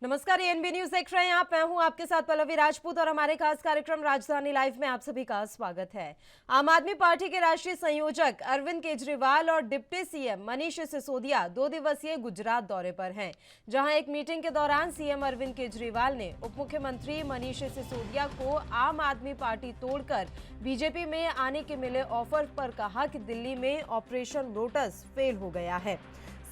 नमस्कार, ANB news देख रहे हैं आप। मैं हूं आपके साथ पल्लवी राजपूत और हमारे खास कार्यक्रम राजधानी लाइव में आप सभी का स्वागत है। आम आदमी पार्टी के राष्ट्रीय संयोजक अरविंद केजरीवाल और डिप्टी सीएम मनीष सिसोदिया 2 दिवसीय गुजरात दौरे पर हैं, जहां एक मीटिंग के दौरान सीएम अरविंद केजरीवाल ने उप मुख्यमंत्री मनीष सिसोदिया को आम आदमी पार्टी तोड़कर बीजेपी में आने के मिले ऑफर पर कहा कि दिल्ली में ऑपरेशन लोटस फेल हो गया है।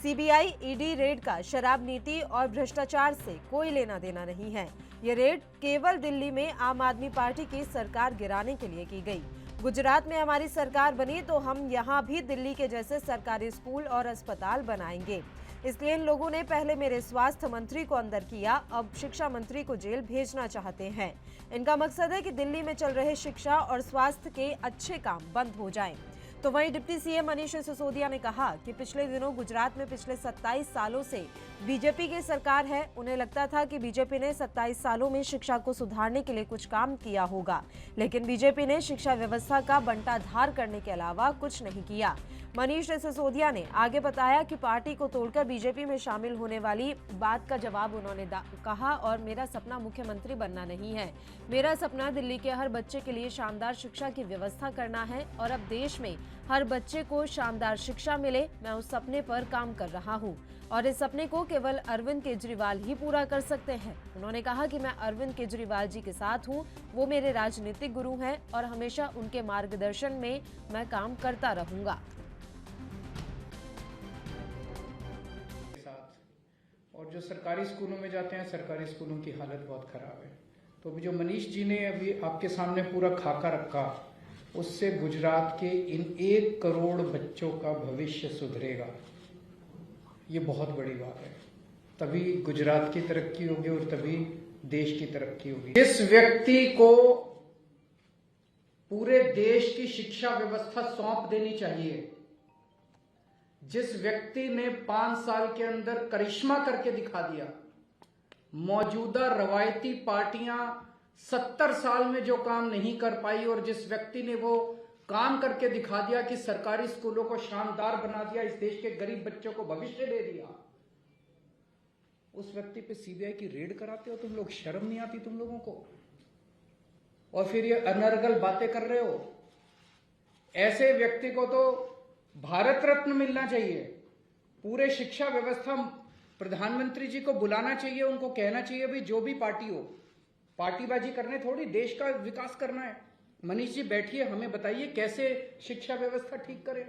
सीबीआई ईडी रेड का शराब नीति और भ्रष्टाचार से कोई लेना देना नहीं है। ये रेड केवल दिल्ली में आम आदमी पार्टी की सरकार गिराने के लिए की गई। गुजरात में हमारी सरकार बनी तो हम यहाँ भी दिल्ली के जैसे सरकारी स्कूल और अस्पताल बनाएंगे। इसलिए इन लोगों ने पहले मेरे स्वास्थ्य मंत्री को अंदर किया, अब शिक्षा मंत्री को जेल भेजना चाहते हैं। इनका मकसद है कि दिल्ली में चल रहे शिक्षा और स्वास्थ्य के अच्छे काम बंद हो जाएं। तो वहीं डिप्टी सीएम मनीष सिसोदिया ने कहा कि पिछले दिनों गुजरात में पिछले 27 सालों से बीजेपी की सरकार है। उन्हें लगता था कि बीजेपी ने 27 सालों में शिक्षा को सुधारने के लिए कुछ काम किया होगा, लेकिन बीजेपी ने शिक्षा व्यवस्था का बंटाधार करने के अलावा कुछ नहीं किया। मनीष सिसोदिया ने आगे बताया कि पार्टी को तोड़कर बीजेपी में शामिल होने वाली बात का जवाब उन्होंने कहा और मेरा सपना मुख्यमंत्री बनना नहीं है। मेरा सपना दिल्ली के हर बच्चे के लिए शानदार शिक्षा की व्यवस्था करना है और अब देश में हर बच्चे को शानदार शिक्षा मिले। मैं उस सपने पर काम कर रहा हूं और इस सपने को केवल अरविंद केजरीवाल ही पूरा कर सकते हैं। उन्होंने कहा कि मैं अरविंद केजरीवाल जी के साथ हूं, वो मेरे राजनीतिक गुरु हैं और हमेशा उनके मार्गदर्शन में मैं काम करता रहूंगा। और जो सरकारी स्कूलों में जाते हैं, सरकारी स्कूलों की हालत बहुत खराब है। तो अभी जो मनीष जी ने अभी आपके सामने पूरा खाका रखा, उससे गुजरात के इन 1 करोड़ बच्चों का भविष्य सुधरेगा। ये बहुत बड़ी बात है। तभी गुजरात की तरक्की होगी और तभी देश की तरक्की होगी। इस व्यक्ति को पूरे देश की शिक्षा व्यवस्था सौंप देनी चाहिए। जिस व्यक्ति ने 5 साल के अंदर करिश्मा करके दिखा दिया, मौजूदा रवायती पार्टियां 70 साल में जो काम नहीं कर पाई और जिस व्यक्ति ने वो काम करके दिखा दिया कि सरकारी स्कूलों को शानदार बना दिया, इस देश के गरीब बच्चों को भविष्य दे दिया, उस व्यक्ति पे सीबीआई की रेड कराते हो तुम लोग? शर्म नहीं आती तुम लोगों को? और फिर ये अनर्गल बातें कर रहे हो। ऐसे व्यक्ति को तो भारत रत्न मिलना चाहिए। पूरे शिक्षा व्यवस्था प्रधानमंत्री जी को बुलाना चाहिए, उनको कहना चाहिए भाई जो भी पार्टी हो, पार्टीबाजी करने थोड़ी, देश का विकास करना है। मनीष जी बैठिए, हमें बताइए कैसे शिक्षा व्यवस्था ठीक करें।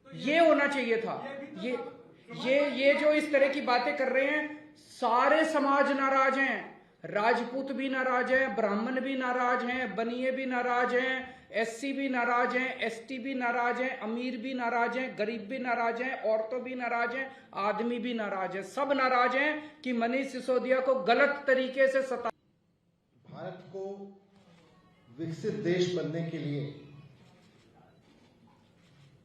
ये होना चाहिए था। ये जो इस तरह की बातें कर रहे हैं, सारे समाज नाराज हैं। राजपूत भी नाराज हैं, ब्राह्मण भी नाराज हैं, बनिए भी नाराज हैं, एससी भी नाराज हैं, एसटी भी नाराज हैं, अमीर भी नाराज हैं, गरीब भी नाराज हैं, औरतें भी नाराज हैं, आदमी भी नाराज हैं। सब नाराज हैं कि मनीष सिसोदिया को गलत तरीके से सता। भारत को विकसित देश बनने के लिए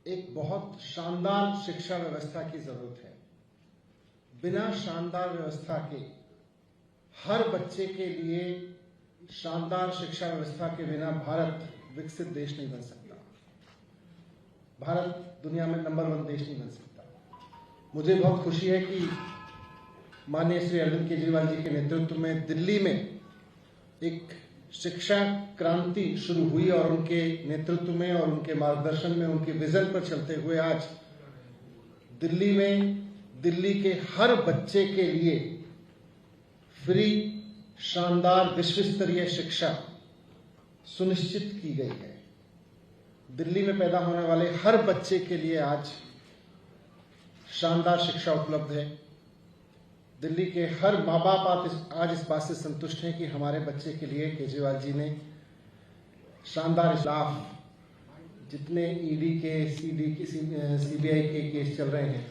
एक बहुत शानदार शिक्षा व्यवस्था की जरूरत है। बिना शानदार व्यवस्था के, हर बच्चे के लिए शानदार शिक्षा व्यवस्था के बिना भारत विकसित देश नहीं बन सकता। भारत दुनिया में नंबर 1 देश नहीं बन सकता। मुझे बहुत खुशी है कि माननीय श्री अरविंद केजरीवाल जी के नेतृत्व में दिल्ली में एक शिक्षा क्रांति शुरू हुई और उनके नेतृत्व में और उनके मार्गदर्शन में, उनके विजन पर चलते हुए आज दिल्ली में दिल्ली के हर बच्चे के लिए फ्री शानदार विश्व स्तरीय शिक्षा सुनिश्चित की गई है। दिल्ली में पैदा होने वाले हर बच्चे के लिए आज शानदार शिक्षा उपलब्ध है। दिल्ली के हर माँ बाप आज इस बात से संतुष्ट हैं कि हमारे बच्चे के लिए केजरीवाल जी ने शानदार लाभ, जितने ईडी के, सीबीआई के केस चल रहे हैं,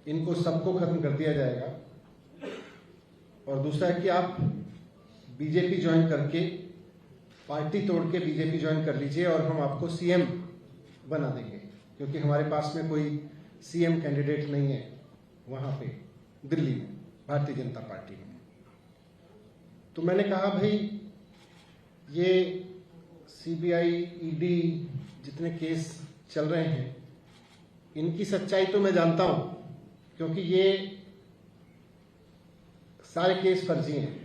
इनको सबको खत्म कर दिया जाएगा। और दूसरा है कि आप बीजेपी ज्वाइन करके, पार्टी तोड़ के बीजेपी ज्वाइन कर लीजिए और हम आपको सीएम बना देंगे, क्योंकि हमारे पास में कोई सीएम कैंडिडेट नहीं है वहां पे दिल्ली में, भारतीय जनता पार्टी में। तो मैंने कहा भाई, ये सीबीआई, ईडी जितने केस चल रहे हैं, इनकी सच्चाई तो मैं जानता हूं, क्योंकि ये सारे केस फर्जी हैं।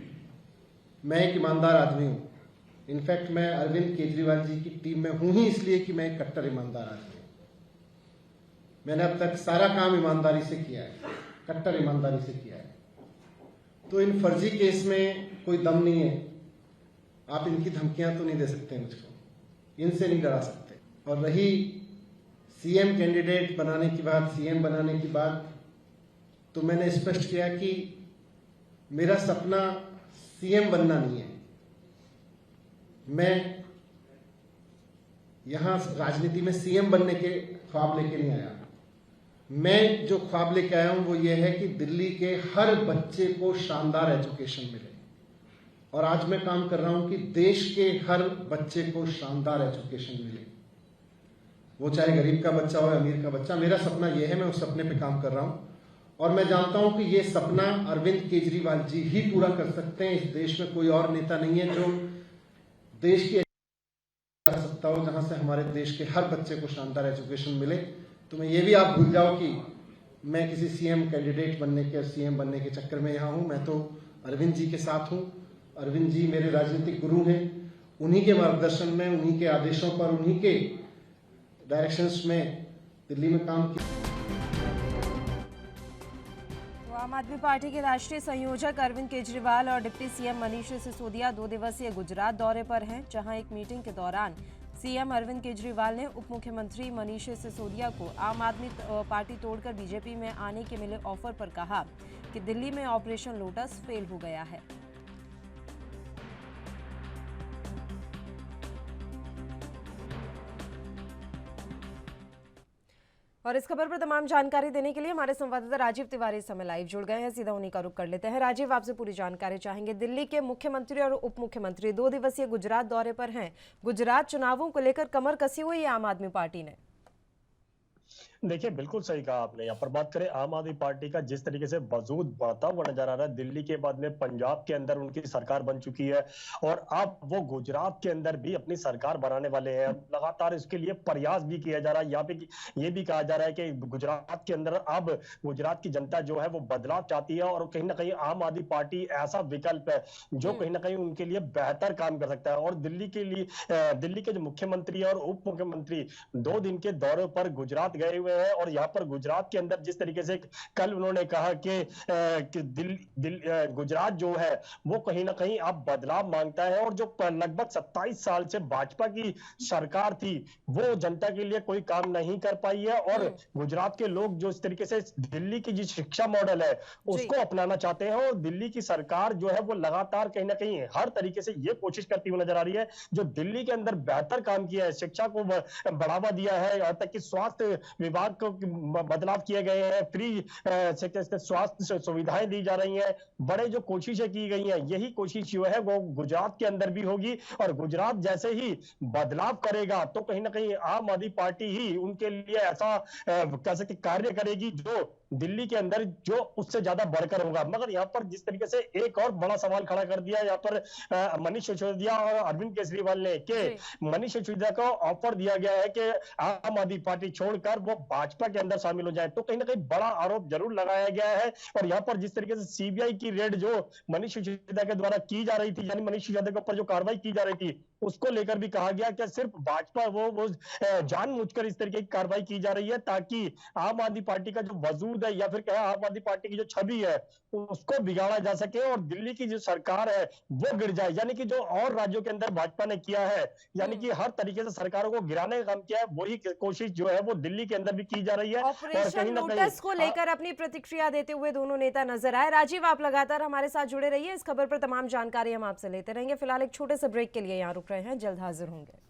मैं एक ईमानदार आदमी हूँ। इनफैक्ट मैं अरविंद केजरीवाल जी की टीम में हूँ ही इसलिए कि मैं एक कट्टर ईमानदार आदमी हूँ। मैंने अब तक सारा काम ईमानदारी से किया है, कट्टर ईमानदारी से किया है। तो इन फर्जी केस में कोई दम नहीं है। आप इनकी धमकियां तो नहीं दे सकते मुझको, इनसे नहीं डरा सकते। और रही सीएम कैंडिडेट बनाने की बात, सीएम बनाने की बात, तो मैंने स्पष्ट किया कि मेरा सपना सीएम बनना नहीं है। मैं यहां राजनीति में सीएम बनने के ख्वाब लेके नहीं आया। मैं जो ख्वाब लेके आया हूं वो ये है कि दिल्ली के हर बच्चे को शानदार एजुकेशन मिले। और आज मैं काम कर रहा हूं कि देश के हर बच्चे को शानदार एजुकेशन मिले, वो चाहे गरीब का बच्चा हो या अमीर का बच्चा। मेरा सपना यह है, मैं उस सपने पे काम कर रहा हूं। और मैं जानता हूं कि ये सपना अरविंद केजरीवाल जी ही पूरा कर सकते हैं। इस देश में कोई और नेता नहीं है जो देश की कर सकता हो, जहां से हमारे देश के हर बच्चे को शानदार एजुकेशन मिले। तो मैं ये भी आप भूल जाओ कि मैं किसी सीएम कैंडिडेट बनने के, सीएम बनने के चक्कर में यहां हूं। मैं तो अरविंद जी के साथ हूं। अरविंद जी मेरे राजनीतिक गुरु हैं। उन्हीं के मार्गदर्शन में, उन्हीं के आदेशों पर, उन्हीं के डायरेक्शंस में दिल्ली में काम किया। आम आदमी पार्टी के राष्ट्रीय संयोजक अरविंद केजरीवाल और डिप्टी सीएम मनीष सिसोदिया 2 दिवसीय गुजरात दौरे पर हैं, जहां एक मीटिंग के दौरान सीएम अरविंद केजरीवाल ने उप मुख्यमंत्री मनीष सिसोदिया को आम आदमी पार्टी तोड़कर बीजेपी में आने के मिले ऑफर पर कहा कि दिल्ली में ऑपरेशन लोटस फेल हो गया है। और इस खबर पर तमाम जानकारी देने के लिए हमारे संवाददाता राजीव तिवारी इस समय लाइव जुड़ गए हैं। सीधा उन्हीं का रुख कर लेते हैं। राजीव, आपसे पूरी जानकारी चाहेंगे। दिल्ली के मुख्यमंत्री और उप मुख्यमंत्री 2 दिवसीय गुजरात दौरे पर हैं। गुजरात चुनावों को लेकर कमर कसी हुई है आम आदमी पार्टी ने। देखिए, बिल्कुल सही कहा आपने। यहाँ पर बात करें आम आदमी पार्टी का, जिस तरीके से वजूद बढ़ता हुआ नजर आ रहा है। दिल्ली के बाद में पंजाब के अंदर उनकी सरकार बन चुकी है और अब वो गुजरात के अंदर भी अपनी सरकार बनाने वाले हैं। लगातार इसके लिए प्रयास भी किया जा रहा है। यहाँ पे ये भी कहा जा रहा है कि गुजरात के अंदर अब गुजरात की जनता जो है वो बदलाव चाहती है और कहीं ना कहीं आम आदमी पार्टी ऐसा विकल्प है जो कहीं ना कहीं उनके लिए बेहतर काम कर सकता है। और दिल्ली के लिए दिल्ली के जो मुख्यमंत्री और उप मुख्यमंत्री 2 दिन के दौरे पर गुजरात गए हुए हैं। और यहाँ पर गुजरात के अंदर जिस तरीके से कल उन्होंने कहा कि गुजरात जो है वो कहीं ना कहीं अब बदलाव मांगता है और जो लगभग 27 साल से भाजपा की सरकार थी वो जनता के लिए कोई काम नहीं कर पाई है। और गुजरात के लोग जो इस तरीके से दिल्ली की जो शिक्षा मॉडल है उसको अपनाना चाहते हैं। और दिल्ली की सरकार जो है वो लगातार कहीं ना कहीं हर तरीके से ये कोशिश करती हुई नजर आ रही है। जो दिल्ली के अंदर बेहतर काम किया है, शिक्षा को बढ़ावा दिया है, यहाँ तक कि स्वास्थ्य विभाग को बदलाव किए गए हैं, फ्री स्वास्थ्य सुविधाएं दी जा रही हैं, बड़े जो कोशिशें की गई हैं, यही कोशिश जो है वो गुजरात के अंदर भी होगी। और गुजरात जैसे ही बदलाव करेगा तो कहीं ना कहीं आम आदमी पार्टी ही उनके लिए ऐसा कह सकते कार्य करेगी जो दिल्ली के अंदर जो उससे ज्यादा बढ़कर होगा। मगर यहाँ पर जिस तरीके से एक और बड़ा सवाल खड़ा कर दिया यहाँ पर मनीष सिसोदिया और अरविंद केजरीवाल ने कि मनीष सिसोदिया को ऑफर दिया गया है कि आम आदमी पार्टी छोड़कर वो भाजपा के अंदर शामिल हो जाए। तो कहीं ना कहीं बड़ा आरोप जरूर लगाया गया है। और यहाँ पर जिस तरीके से सीबीआई की रेड जो मनीष सिसोदिया के द्वारा की जा रही थी, यानी मनीष सिसोदिया के ऊपर जो कार्रवाई की जा रही थी, उसको लेकर भी कहा गया कि सिर्फ भाजपा वो जानबूझकर इस तरीके की कार्रवाई की जा रही है ताकि आम आदमी पार्टी का जो वजूद है या फिर कहे आम आदमी पार्टी की जो छवि है उसको बिगाड़ा जा सके और दिल्ली की जो सरकार है वो गिर जाए। यानी कि जो और राज्यों के अंदर भाजपा ने किया है, यानी कि हर तरीके से सरकारों को गिराने का काम किया है, वही कोशिश जो है वो दिल्ली के अंदर भी की जा रही है। ऑपरेशन लोटस को लेकर अपनी प्रतिक्रिया देते हुए दोनों नेता नजर आए। राजीव, आप लगातार हमारे साथ जुड़े रहिए। इस खबर पर तमाम जानकारी हम आपसे लेते रहेंगे। फिलहाल एक छोटे से ब्रेक के लिए यहाँ रुक रहे हैं, जल्द हाजिर होंगे।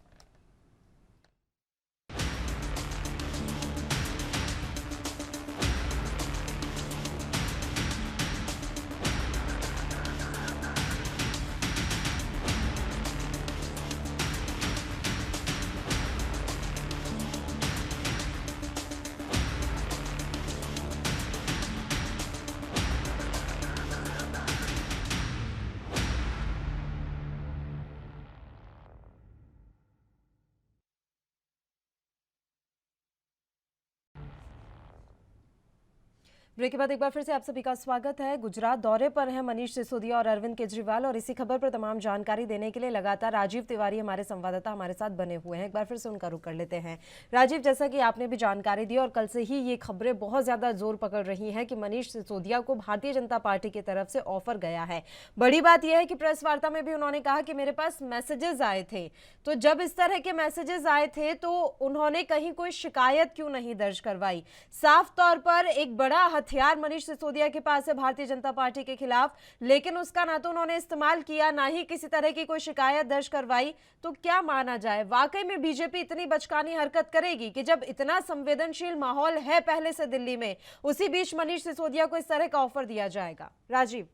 ब्रेक के बाद एक बार फिर से आप सभी का स्वागत है। गुजरात दौरे पर हैं मनीष सिसोदिया और अरविंद केजरीवाल और इसी खबर पर तमाम जानकारी देने के लिए लगातार राजीव तिवारी हमारे संवाददाता हमारे साथ बने हुए हैं। एक बार फिर से उनका रुख कर लेते हैं। राजीव, जैसा कि आपने भी जानकारी दी और कल से ही ये खबरें बहुत ज्यादा जोर पकड़ रही हैं कि मनीष सिसोदिया को भारतीय जनता पार्टी की तरफ से ऑफर गया है। बड़ी बात यह है कि प्रेस वार्ता में भी उन्होंने कहा कि मेरे पास मैसेजेस आए थे। तो जब इस तरह के मैसेजेस आए थे तो उन्होंने कहीं कोई शिकायत क्यों नहीं दर्ज करवाई? साफ तौर पर एक बड़ा हथियार मनीष सिसोदिया के पास है भारतीय जनता पार्टी के खिलाफ, लेकिन उसका ना तो उन्होंने इस्तेमाल किया, ना ही किसी तरह की कोई शिकायत दर्ज करवाई। तो क्या माना जाए, वाकई में बीजेपी इतनी बचकानी हरकत करेगी कि जब इतना संवेदनशील माहौल है पहले से दिल्ली में, उसी बीच मनीष सिसोदिया को इस तरह का ऑफर दिया जाएगा? राजीव,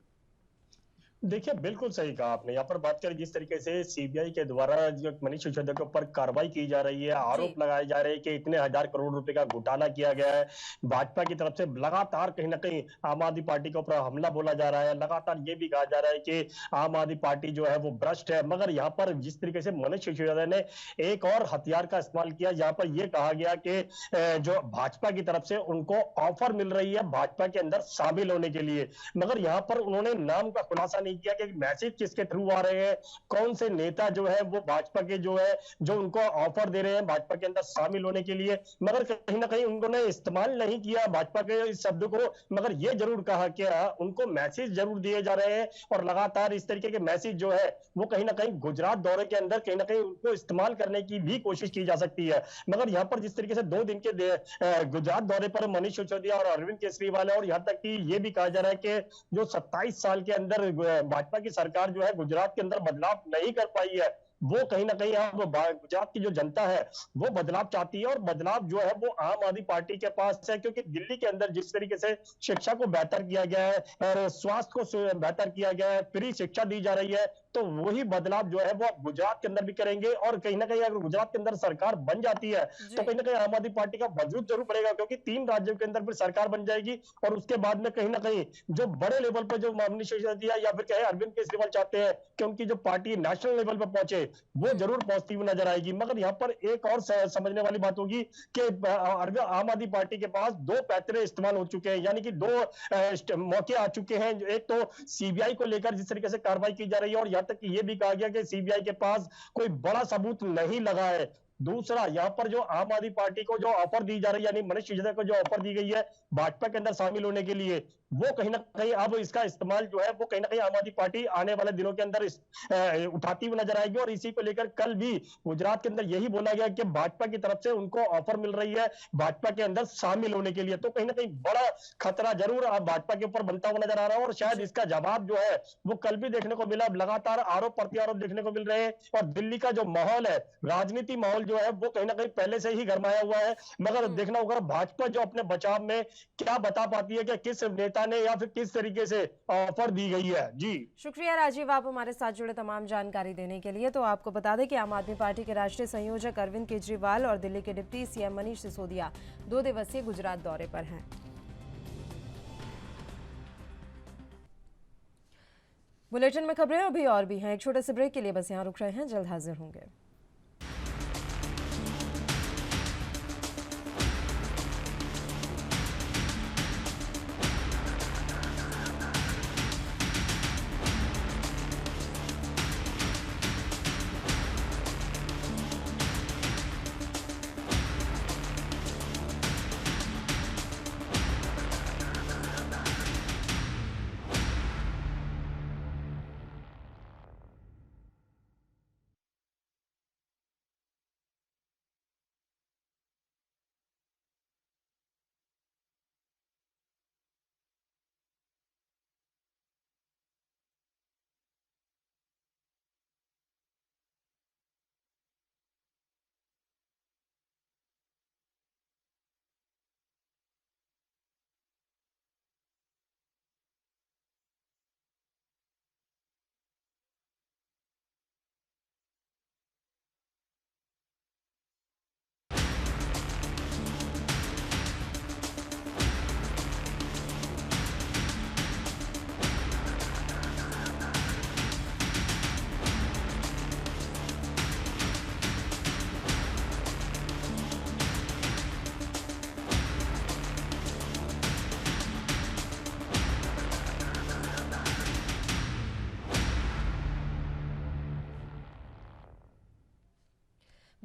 देखिए, बिल्कुल सही कहा आपने। यहाँ पर बात करें जिस तरीके से सीबीआई के द्वारा जो मनीष सिसोदिया के ऊपर कार्रवाई की जा रही है, आरोप लगाए जा रहे हैं कि इतने हजार करोड़ रुपए का घोटाला किया गया है। भाजपा की तरफ से लगातार कहीं ना कहीं आम आदमी पार्टी के ऊपर हमला बोला जा रहा है। लगातार ये भी कहा जा रहा है कि आम आदमी पार्टी जो है वो भ्रष्ट है। मगर यहाँ पर जिस तरीके से मनीष सिसोदिया ने एक और हथियार का इस्तेमाल किया, यहाँ पर यह कहा गया कि जो भाजपा की तरफ से उनको ऑफर मिल रही है भाजपा के अंदर शामिल होने के लिए। मगर यहाँ पर उन्होंने नाम का खुलासा नहीं किया कि मैसेज किसके थ्रू आ रहे हैं, कौन से नेता जो है वो भाजपा के जो है जो उनको ऑफर दे रहे हैं भाजपा के अंदर शामिल होने के लिए। मगर कहीं ना कहीं उन्होंने इस्तेमाल नहीं किया भाजपा के इस शब्द को, मगर ये जरूर कहा कि उनको मैसेज जरूर दिए जा रहे हैं और लगातार इस तरीके के मैसेज जो है वो कहीं ना कहीं गुजरात दौरे के अंदर कहीं ना कहीं उनको इस्तेमाल करने की भी कोशिश की जा सकती है। मगर यहाँ पर जिस तरीके से 2 दिन के गुजरात दौरे पर मनीष सिसोदिया और अरविंद केजरीवाल है, और यहाँ तक कि ये भी कहा जा रहा है कि जो 27 साल के अंदर भाजपा की सरकार जो है गुजरात के अंदर बदलाव नहीं कर पाई है, वो कहीं ना कहीं अब गुजरात की जो जनता है वो बदलाव चाहती है। और बदलाव जो है वो आम आदमी पार्टी के पास है, क्योंकि दिल्ली के अंदर जिस तरीके से शिक्षा को बेहतर किया गया है और स्वास्थ्य को बेहतर किया गया है, फ्री शिक्षा दी जा रही है, तो वही बदलाव जो है वो गुजरात के अंदर भी करेंगे। और कहीं ना कहीं अगर गुजरात के अंदर सरकार बन जाती है तो कहीं ना कहीं आम आदमी पार्टी का वजूद जरूर बढ़ेगा, क्योंकि 3 राज्यों के अंदर फिर सरकार बन जाएगी। और उसके बाद में कहीं ना कहीं जो बड़े लेवल पर जो मनीष सिसोदिया या फिर कहे अरविंद केजरीवाल चाहते हैं कि उनकी जो पार्टी नेशनल लेवल पर पहुंचे, वो जरूर पहुंचती हुई नजर आएगी। मगर यहाँ पर एक और समझने वाली बात होगी कि आम आदमी पार्टी के पास 2 पैतरे इस्तेमाल हो चुके हैं, यानी कि 2 मौके आ चुके हैं। एक तो सीबीआई को लेकर जिस तरीके से कार्रवाई की जा रही है, और यहाँ तक कि यह भी कहा गया कि सीबीआई के पास कोई बड़ा सबूत नहीं लगा है। दूसरा, यहाँ पर जो आम आदमी पार्टी को जो ऑफर दी जा रही है, यानी मनीष सिसोदिया को जो ऑफर दी गई है भाजपा के अंदर शामिल होने के लिए, वो कहीं ना कहीं अब इसका इस्तेमाल जो है वो कहीं ना कहीं आम आदमी पार्टी आने वाले दिनों के अंदर उठाती हुई नजर आएगी। और इसी को लेकर कल भी गुजरात के अंदर यही बोला गया कि भाजपा की तरफ से उनको ऑफर मिल रही है भाजपा के अंदर शामिल होने के लिए। तो कहीं ना कहीं बड़ा खतरा जरूर अब भाजपा के ऊपर बनता हुआ नजर आ रहा है, और शायद इसका जवाब जो है वो कल भी देखने को मिला। लगातार आरोप प्रत्यारोप देखने को मिल रहे हैं, और दिल्ली का जो माहौल है, राजनीति माहौल जो है वो कहीं ना कहीं पहले से ही गरमाया हुआ है। मगर देखना होगा भाजपा जो अपने बचाव में क्या बता पाती है कि किस नेता ने या फिर किस तरीके से ऑफर दी गई है। जी शुक्रिया राजीव, आप हमारे साथ जुड़े तमाम जानकारी देने के लिए। तो आपको बता दें कि आम आदमी पार्टी के राष्ट्रीय संयोजक अरविंद केजरीवाल और दिल्ली के डिप्टी सीएम मनीष सिसोदिया 2 दिवसीय गुजरात दौरे पर हैं। बुलेटिन में खबरें अभी और भी हैं, एक छोटे से ब्रेक के लिए बस यहां रुक रहे हैं, जल्द हाजिर होंगे।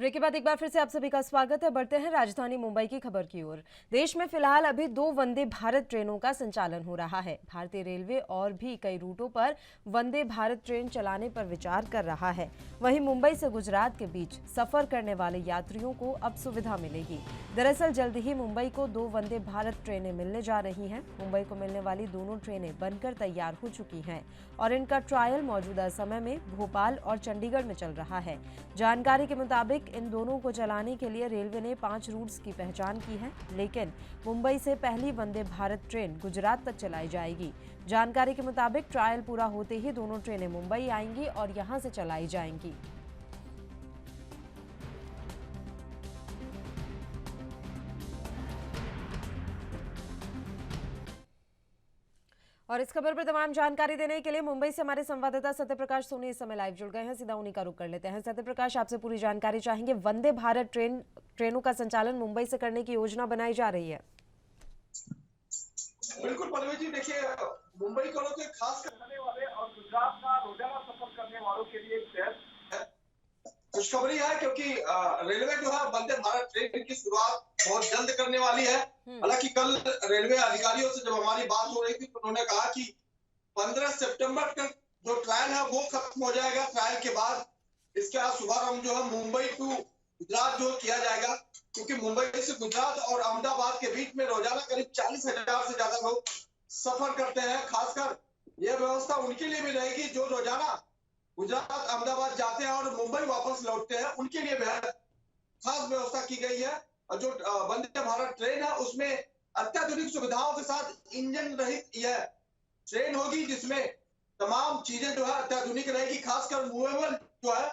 ब्रेक के बाद एक बार फिर से आप सभी का स्वागत है। बढ़ते हैं राजधानी मुंबई की खबर की ओर। देश में फिलहाल अभी 2 वंदे भारत ट्रेनों का संचालन हो रहा है। भारतीय रेलवे और भी कई रूटों पर वंदे भारत ट्रेन चलाने पर विचार कर रहा है। वहीं मुंबई से गुजरात के बीच सफर करने वाले यात्रियों को अब सुविधा मिलेगी। दरअसल जल्द ही मुंबई को 2 वंदे भारत ट्रेनें मिलने जा रही हैं। मुंबई को मिलने वाली दोनों ट्रेनें बनकर तैयार हो चुकी हैं और इनका ट्रायल मौजूदा समय में भोपाल और चंडीगढ़ में चल रहा है। जानकारी के मुताबिक इन दोनों को चलाने के लिए रेलवे ने 5 रूट्स की पहचान की है, लेकिन मुंबई से पहली वंदे भारत ट्रेन गुजरात तक चलाई जाएगी। जानकारी के मुताबिक ट्रायल पूरा होते ही दोनों ट्रेनें मुंबई आएंगी और यहां से चलाई जाएंगी। और इस खबर पर तमाम जानकारी देने के लिए मुंबई से हमारे संवाददाता सत्यप्रकाश सोनी इस समय लाइव जुड़ गए हैं। सीधा उन्हीं का रुख कर लेते हैं। सत्यप्रकाश, आपसे पूरी जानकारी चाहेंगे। वंदे भारत ट्रेनों का संचालन मुंबई से करने की योजना बनाई जा रही है। बिल्कुल पल्लवी जी, देखिए मुंबई को लोग खास करने वाले और गुजरात का रोजाना सफर करने वालों के लिए खुशखबरी है, क्योंकि रेलवे जो है वंदे भारत ट्रेन की शुरुआत बहुत जल्द करने वाली है। हालांकि कल रेलवे अधिकारियों से जब हमारी बात हो रही थी तो उन्होंने कहा कि 15 सितंबर तक जो ट्रायल है वो खत्म हो जाएगा। ट्रायल के बाद इसका शुभारंभ जो है मुंबई टू गुजरात जो किया जाएगा, क्योंकि मुंबई से गुजरात और अहमदाबाद के बीच में रोजाना करीब 40,000 से ज्यादा लोग सफर करते हैं। खासकर यह व्यवस्था उनके लिए भी रहेगी जो रोजाना गुजरात अहमदाबाद जाते हैं और मुंबई वापस लौटते हैं, उनके लिए बेहद खास व्यवस्था की गई है। और जो वंदे भारत ट्रेन है उसमें अत्याधुनिक सुविधाओं के साथ इंजन रहित यह ट्रेन होगी, जिसमें तमाम चीजें जो है अत्याधुनिक रहेगी। खासकर मूवेबल जो है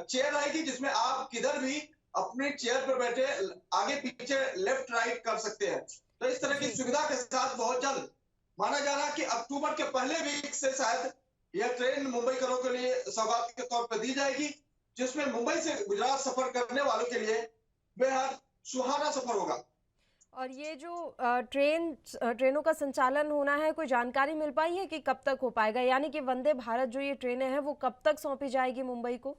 चेयर रहेगी, जिसमें आप किधर भी अपने चेयर पर बैठे आगे पीछे लेफ्ट राइट कर सकते हैं। तो इस तरह की सुविधा के साथ बहुत जल्द माना जा रहा है कि अक्टूबर के पहले वीक से शायद यह ट्रेन मुंबई करों के लिए सौगात के तौर पर दी जाएगी, जिसमें मुंबई से गुजरात सफर करने वालों के लिए बेहद सुहाना सफर होगा। और ये जो ट्रेनों का संचालन होना है, कोई जानकारी मिल पाई है कि कब तक हो पाएगा? यानी कि वंदे भारत जो ये ट्रेनें हैं वो कब तक सौंपी जाएगी मुंबई को?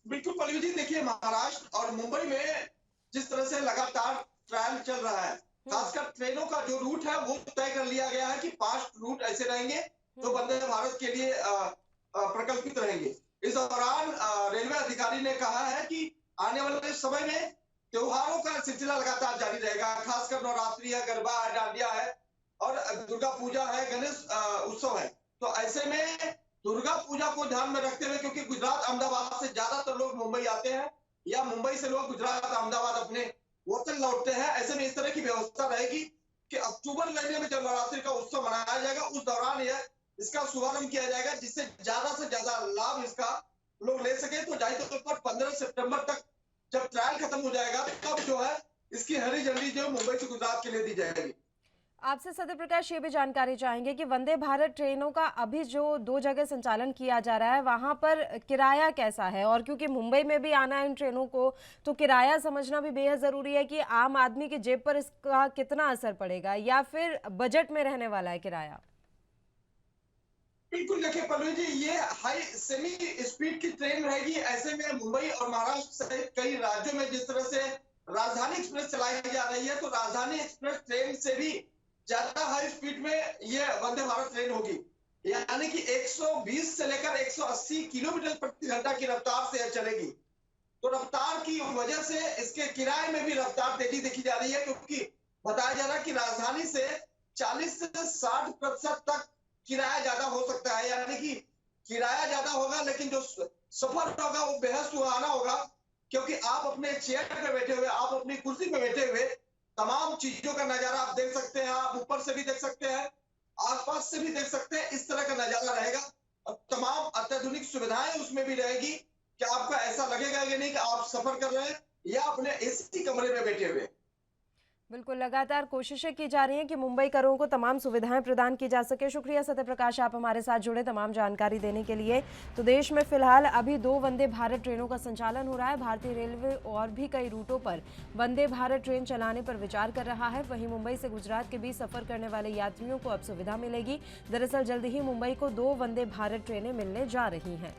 बिल्कुल पल्लवी जी, देखिए महाराष्ट्र और मुंबई में जिस तरह से लगातार ट्रायल चल रहा है, खासकर ट्रेनों का जो रूट है वो तय कर लिया गया है कि 5 रूट ऐसे रहेंगे जो वंदे भारत के लिए प्रकल्पित रहेंगे। इस दौरान रेलवे अधिकारी ने कहा है कि आने वाले समय में त्योहारों का सिलसिला लगातार जारी रहेगा। खासकर नवरात्रि है, गरबा है, डांडिया है और दुर्गा पूजा है, गणेश उत्सव है। तो ऐसे में दुर्गा पूजा को ध्यान में रखते हुए, क्योंकि गुजरात अहमदाबाद से ज्यादातर लोग मुंबई आते हैं या मुंबई से लोग गुजरात अहमदाबाद अपने वतन लौटते हैं, ऐसे में इस तरह की व्यवस्था रहेगी कि अक्टूबर महीने में जब नवरात्रि का उत्सव मनाया जाएगा उस दौरान इसका शुभारंभ किया जाएगा, जिससे ज्यादा से ज्यादा लाभ इसका लोग ले सके। तो जाहिर तौर पर 15 सितंबर तक जब ट्रायल खत्म हो जाएगा तब जो है इसकी हरी झंडी जो मुंबई से गुजरात के लिए दी जाएगी। आपसे सत्यप्रकाश ये भी जानकारी चाहेंगे कि वंदे भारत ट्रेनों का अभी जो 2 जगह संचालन किया जा रहा है वहां पर किराया कैसा है? और क्योंकि मुंबई में भी आना है इन ट्रेनों को, तो किराया समझना भी बेहद जरूरी है कि आम आदमी की जेब पर इसका कितना असर पड़ेगा या फिर बजट में रहने वाला है किराया? बिल्कुल, देखिए पल्लवी जी, ये हाई सेमी स्पीड की ट्रेन रहेगी। ऐसे में मुंबई और महाराष्ट्र सहित कई राज्यों में जिस तरह से राजधानी एक्सप्रेस चलाई जा रही है, तो राजधानी एक्सप्रेस ट्रेन से भी ज्यादा हाई स्पीड में ये वंदे भारत ट्रेन होगी। यानी कि 120 से लेकर 180 किलोमीटर प्रति घंटा की रफ्तार से यह चलेगी। तो रफ्तार की वजह से इसके किराए में भी रफ्तार तेजी देखी जा रही है, क्योंकि बताया जा रहा है कि राजधानी से 40 से 60% तक किराया ज्यादा हो सकता है। यानी कि किराया ज्यादा होगा लेकिन जो सफर होगा वो बेहद सुहाना होगा, क्योंकि आप अपने चेयर पे बैठे हुए, आप अपनी कुर्सी पे बैठे हुए तमाम चीजों का नजारा आप देख सकते हैं। आप ऊपर से भी देख सकते हैं, आसपास से भी देख सकते हैं। इस तरह का नजारा रहेगा और तमाम अत्याधुनिक सुविधाएं उसमें भी रहेगी कि आपको ऐसा लगेगा कि नहीं कि आप सफर कर रहे हैं या अपने एसी कमरे में बैठे हुए। बिल्कुल, लगातार कोशिशें की जा रही हैं कि मुंबई करों को तमाम सुविधाएं प्रदान की जा सके। शुक्रिया सत्यप्रकाश, आप हमारे साथ जुड़े तमाम जानकारी देने के लिए। तो देश में फिलहाल अभी 2 वंदे भारत ट्रेनों का संचालन हो रहा है। भारतीय रेलवे और भी कई रूटों पर वंदे भारत ट्रेन चलाने पर विचार कर रहा है। वहीं मुंबई से गुजरात के बीच सफर करने वाले यात्रियों को अब सुविधा मिलेगी। दरअसल जल्द ही मुंबई को 2 वंदे भारत ट्रेनें मिलने जा रही हैं।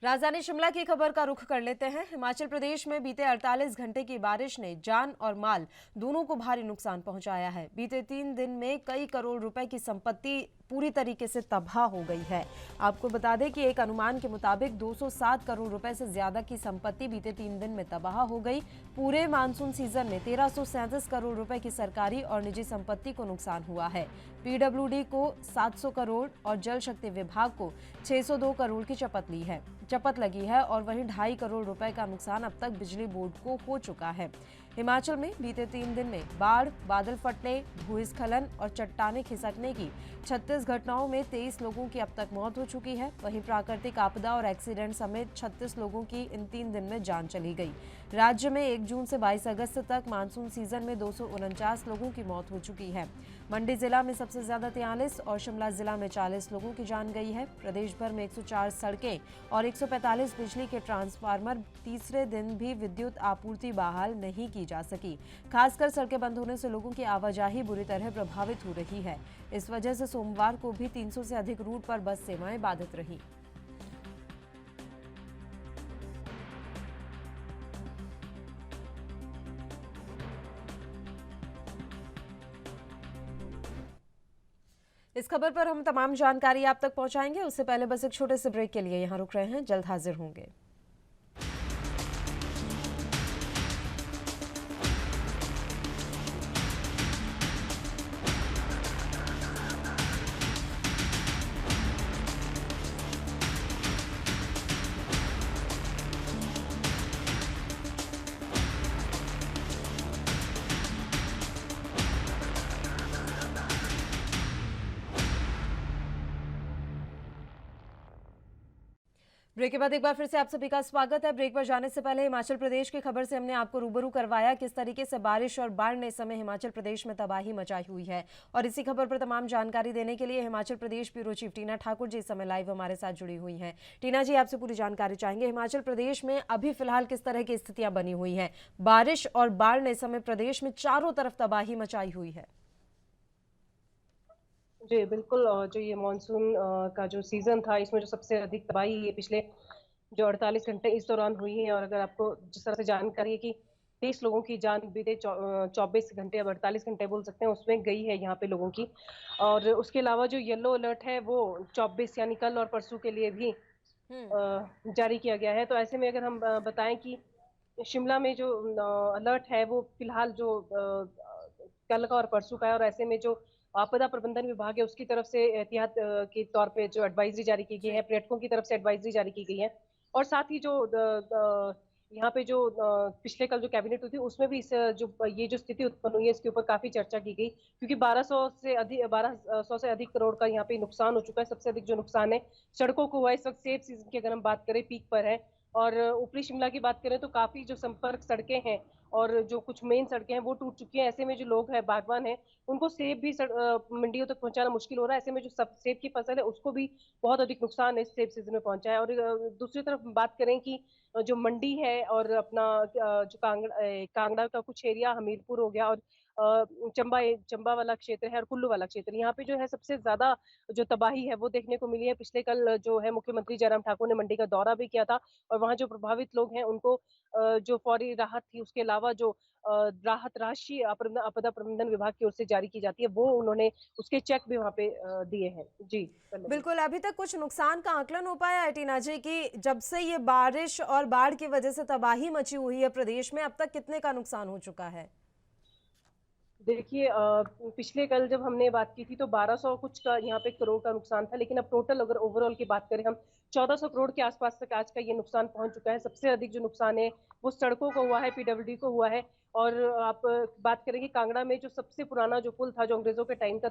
राजधानी शिमला की खबर का रुख कर लेते हैं। हिमाचल प्रदेश में बीते 48 घंटे की बारिश ने जान और माल दोनों को भारी नुकसान पहुंचाया है। बीते 3 दिन में कई करोड़ रुपए की संपत्ति पूरी तरीके से तबाह हो गई है। आपको बता दें कि एक अनुमान के मुताबिक 207 करोड़ रुपए से ज्यादा की संपत्ति बीते 3 दिन में तबाह हो गई। पूरे मानसून सीजन में 1337 करोड़ रुपए की सरकारी और निजी संपत्ति को नुकसान हुआ है। पीडब्ल्यूडी को 700 करोड़ और जल शक्ति विभाग को 602 करोड़ की चपत लगी है और वहीं 2.5 करोड़ रुपए का नुकसान अब तक बिजली बोर्ड को हो चुका है। हिमाचल में बीते 3 दिन में बाढ़, बादल फटने, भूस्खलन और चट्टाने खिसकने की 36 घटनाओं में 23 लोगों की अब तक मौत हो चुकी है। वहीं प्राकृतिक आपदा और एक्सीडेंट समेत 36 लोगों की इन 3 दिन में जान चली गई। राज्य में 1 जून से 22 अगस्त तक मानसून सीजन में 249 लोगों की मौत हो चुकी है। मंडी जिला में सबसे ज्यादा 43 और शिमला जिला में 40 लोगों की जान गई है। प्रदेश भर में 104 सड़कें और 145 बिजली के ट्रांसफार्मर तीसरे दिन भी विद्युत आपूर्ति बहाल नहीं की जा सकी। खासकर सड़कें बंद होने से लोगों की आवाजाही बुरी तरह प्रभावित हो रही है। इस वजह से सोमवार को भी 300 से अधिक रूट पर बस सेवाएं बाधित रही। इस खबर पर हम तमाम जानकारी आप तक पहुंचाएंगे। उससे पहले बस एक छोटे से ब्रेक के लिए यहां रुक रहे हैं। जल्द हाजिर होंगे। ब्रेक के बाद एक बार फिर से आप सभी का स्वागत है। ब्रेक पर जाने से पहले हिमाचल प्रदेश की खबर से हमने आपको रूबरू करवाया किस तरीके से बारिश और बाढ़ ने इस समय हिमाचल प्रदेश में तबाही मचाई हुई है। और इसी खबर पर तमाम जानकारी देने के लिए हिमाचल प्रदेश ब्यूरो चीफ टीना ठाकुर जी इस समय लाइव हमारे साथ जुड़ी हुई हैं। टीना जी, आपसे पूरी जानकारी चाहेंगे। हिमाचल प्रदेश में अभी फिलहाल किस तरह की स्थितियां बनी हुई हैं? बारिश और बाढ़ ने इस समय प्रदेश में चारों तरफ तबाही मचाई हुई है। जी बिल्कुल। जो ये मानसून का जो सीजन था, इसमें जो सबसे अधिक तबाही ये पिछले जो 48 घंटे इस दौरान हुई है। और अगर आपको जिस तरह से जानकारी है कि 23 लोगों की जान बीते 24 घंटे अब 48 घंटे बोल सकते हैं उसमें गई है यहाँ पे लोगों की। और उसके अलावा जो येलो अलर्ट है वो 24 यानी कल और परसों के लिए भी जारी किया गया है। तो ऐसे में अगर हम बताएं कि शिमला में जो अलर्ट है वो फिलहाल जो कल का और परसों का है। और ऐसे में जो आपदा प्रबंधन विभाग है उसकी तरफ से एहतियात के तौर पे जो एडवाइजरी जारी की गई है, पर्यटकों की तरफ से एडवाइजरी जारी की गई है। और साथ ही जो यहाँ पे जो पिछले कल जो कैबिनेट हुई थी उसमें भी इस जो ये जो स्थिति उत्पन्न हुई है इसके ऊपर काफी चर्चा की गई, क्योंकि 1200 से अधिक करोड़ का यहाँ पे नुकसान हो चुका है। सबसे अधिक जो नुकसान है सड़कों को हुआ है। इस वक्त सेब सीजन की अगर हम बात करें पीक पर है। और ऊपरी शिमला की बात करें तो काफी जो संपर्क सड़कें हैं और जो कुछ मेन सड़कें हैं वो टूट चुकी हैं। ऐसे में जो लोग हैं, बागवान हैं, उनको सेब भी मंडियों तक पहुंचाना मुश्किल हो रहा है। ऐसे में जो सेब की फसल है उसको भी बहुत अधिक नुकसान है इस सेब सीजन में पहुंचा है। और दूसरी तरफ बात करें कि जो मंडी है और अपना जो कांगड़ा का कुछ एरिया, हमीरपुर हो गया और चंबा वाला क्षेत्र है और कुल्लू वाला क्षेत्र, यहाँ पे जो है सबसे ज्यादा जो तबाही है वो देखने को मिली है। पिछले कल जो है मुख्यमंत्री जयराम ठाकुर ने मंडी का दौरा भी किया था और वहाँ जो प्रभावित लोग हैं उनको जो फौरी राहत थी, उसके अलावा जो राहत राशि आपदा प्रबंधन विभाग की ओर से जारी की जाती है वो उन्होंने उसके चेक भी वहाँ पे दिए हैं। जी बिल्कुल। अभी तक कुछ नुकसान का आकलन हो पाया है टीना जी कि जब से ये बारिश और बाढ़ की वजह से तबाही मची हुई है प्रदेश में, अब तक कितने का नुकसान हो चुका है? देखिए, पिछले कल जब हमने बात की थी तो 1200 कुछ का यहाँ पे करोड़ का नुकसान था, लेकिन अब टोटल अगर ओवरऑल की बात करें हम 1400 करोड़ के आसपास तक आज का ये नुकसान पहुंच चुका है। सबसे अधिक जो नुकसान है वो सड़कों को हुआ है, पीडब्ल्यूडी को हुआ है। और आप बात करेंगे कांगड़ा में जो सबसे पुराना जो पुल था, जो अंग्रेजों के टाइम का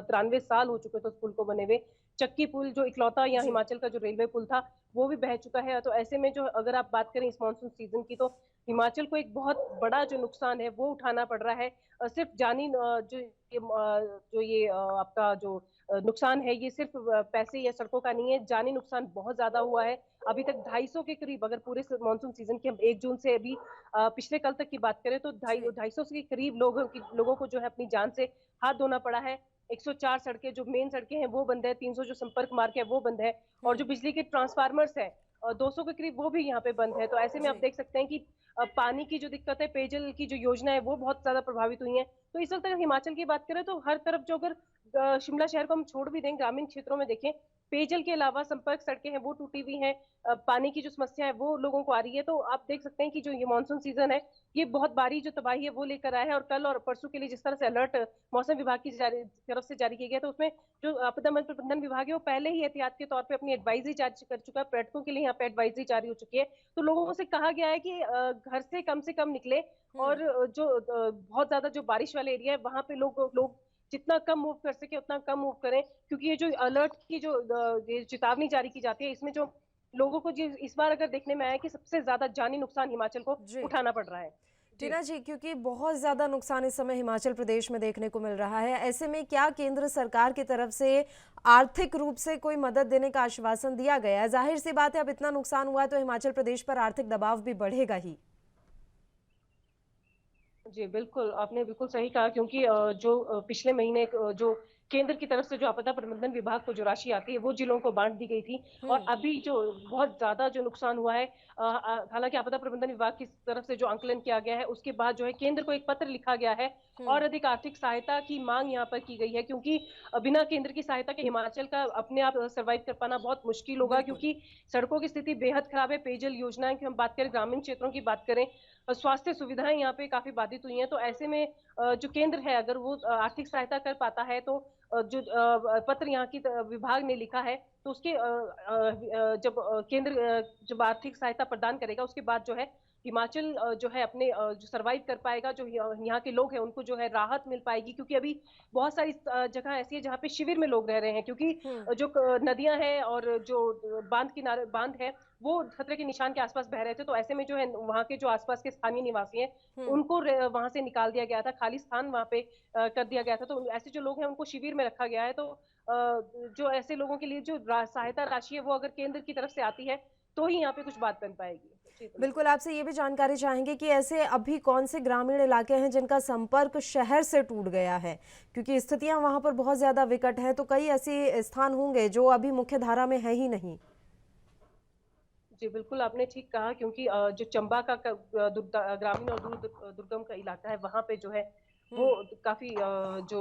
93 साल हो चुके थे उस पुल को बने हुए, चक्की पुल जो इकलौता यहाँ हिमाचल का जो रेलवे पुल था वो भी बह चुका है। तो ऐसे में जो अगर आप बात करें इस मानसून सीजन की तो हिमाचल को एक बहुत बड़ा जो नुकसान है वो उठाना पड़ रहा है। सिर्फ जानी जो ये आपका जो नुकसान है ये सिर्फ पैसे या सड़कों का नहीं है, जानी नुकसान बहुत ज्यादा हुआ है। अभी तक 250 के करीब, अगर पूरे मानसून सीजन के हम 1 जून से अभी पिछले कल तक की बात करें तो 250 के करीब लोगों को जो है अपनी जान से हाथ धोना पड़ा है। 104 सड़कें जो मेन सड़कें हैं वो बंद है, 300 जो संपर्क मार्ग है वो बंद है, और जो बिजली के ट्रांसफार्मर्स है 200 के करीब वो भी यहाँ पे बंद है। तो ऐसे में आप जी। देख सकते हैं कि पानी की जो दिक्कत है, पेयजल की जो योजना है वो बहुत ज्यादा प्रभावित हुई है। तो इस वक्त अगर हिमाचल की बात करें तो हर तरफ जो अगर शिमला शहर को हम छोड़ भी दें, ग्रामीण क्षेत्रों में देखें, पेयजल के अलावा संपर्क सड़कें हैं वो टूटी हुई हैं, पानी की जो समस्या है वो लोगों को आ रही है। तो आप देख सकते हैं कि जो ये मानसून सीजन है ये बहुत भारी जो तबाही है वो लेकर आया है, और कल और परसों के लिए जिस तरह से अलर्ट मौसम विभाग की तरफ से जारी किया गया, तो उसमें जो आपदा प्रबंधन विभाग है वो पहले ही एहतियात के तौर पे अपनी एडवाइजरी जारी कर चुका है। पर्यटकों के लिए यहाँ पे एडवाइजरी जारी हो चुकी है। तो लोगों से कहा गया है कि घर से कम निकले, और जो बहुत ज्यादा जो बारिश वाले एरिया है वहां पे लोग जितना कम मूव कर सके उतना कम मूव करें, क्योंकि ये जो अलर्ट की जो ये चेतावनी जारी की जाती है इसमें जो लोगों को जो इस बार अगर देखने में आया कि सबसे ज्यादा जानी नुकसान हिमाचल को जी उठाना पड़ रहा है। टीना जी, क्योंकि बहुत ज़्यादा नुकसान इस समय हिमाचल प्रदेश में देखने को मिल रहा है, ऐसे में क्या केंद्र सरकार की तरफ से आर्थिक रूप से कोई मदद देने का आश्वासन दिया गया है? जाहिर सी बात है, अब इतना नुकसान हुआ है तो हिमाचल प्रदेश पर आर्थिक दबाव भी बढ़ेगा ही। जी बिल्कुल, आपने बिल्कुल सही कहा, क्योंकि जो पिछले महीने जो केंद्र की तरफ से जो आपदा प्रबंधन विभाग को जो राशि आती है वो जिलों को बांट दी गई थी, और अभी जो बहुत ज्यादा जो नुकसान हुआ है, हालांकि आपदा प्रबंधन विभाग की तरफ से जो आंकलन किया गया है उसके बाद जो है केंद्र को एक पत्र लिखा गया है और अधिक आर्थिक सहायता की मांग यहाँ पर की गई है, क्योंकि बिना केंद्र की सहायता के हिमाचल का अपने आप सर्वाइव कर पाना बहुत मुश्किल होगा, क्योंकि सड़कों की स्थिति बेहद खराब है, पेयजल योजनाएं की हम बात करें, ग्रामीण क्षेत्रों की बात करें, स्वास्थ्य सुविधाएं यहाँ पे काफी बाधित हुई हैं। तो ऐसे में जो केंद्र है अगर वो आर्थिक सहायता कर पाता है तो जो पत्र यहाँ की विभाग ने लिखा है तो उसके जब केंद्र जब आर्थिक सहायता प्रदान करेगा उसके बाद जो है हिमाचल जो है अपने जो सरवाइव कर पाएगा, जो यहाँ के लोग हैं उनको जो है राहत मिल पाएगी, क्योंकि अभी बहुत सारी जगह ऐसी है जहाँ पे शिविर में लोग रह रहे हैं, क्योंकि जो नदियां हैं और जो बांध है वो खतरे के निशान के आसपास बह रहे थे। तो ऐसे में जो है वहाँ के जो आसपास के स्थानीय निवासी हैं उनको वहां से निकाल दिया गया था, खाली स्थान वहां पे कर दिया गया था। तो ऐसे जो लोग हैं उनको शिविर में रखा गया है। तो जो ऐसे लोगों के लिए जो सहायता राशि है वो अगर केंद्र की तरफ से आती है तो ही यहाँ पे कुछ बात बन पाएगी। बिल्कुल, आपसे ये भी जानकारी चाहेंगे कि ऐसे अभी कौन से ग्रामीण इलाके हैं जिनका संपर्क शहर से टूट गया है, क्योंकि स्थितियां वहां पर बहुत ज्यादा विकट हैं, तो कई ऐसे स्थान होंगे जो अभी मुख्य धारा में है ही नहीं। जी बिल्कुल, आपने ठीक कहा, क्योंकि जो चंबा का ग्रामीण और दुर्गम का इलाका है वहां पे जो है वो काफी जो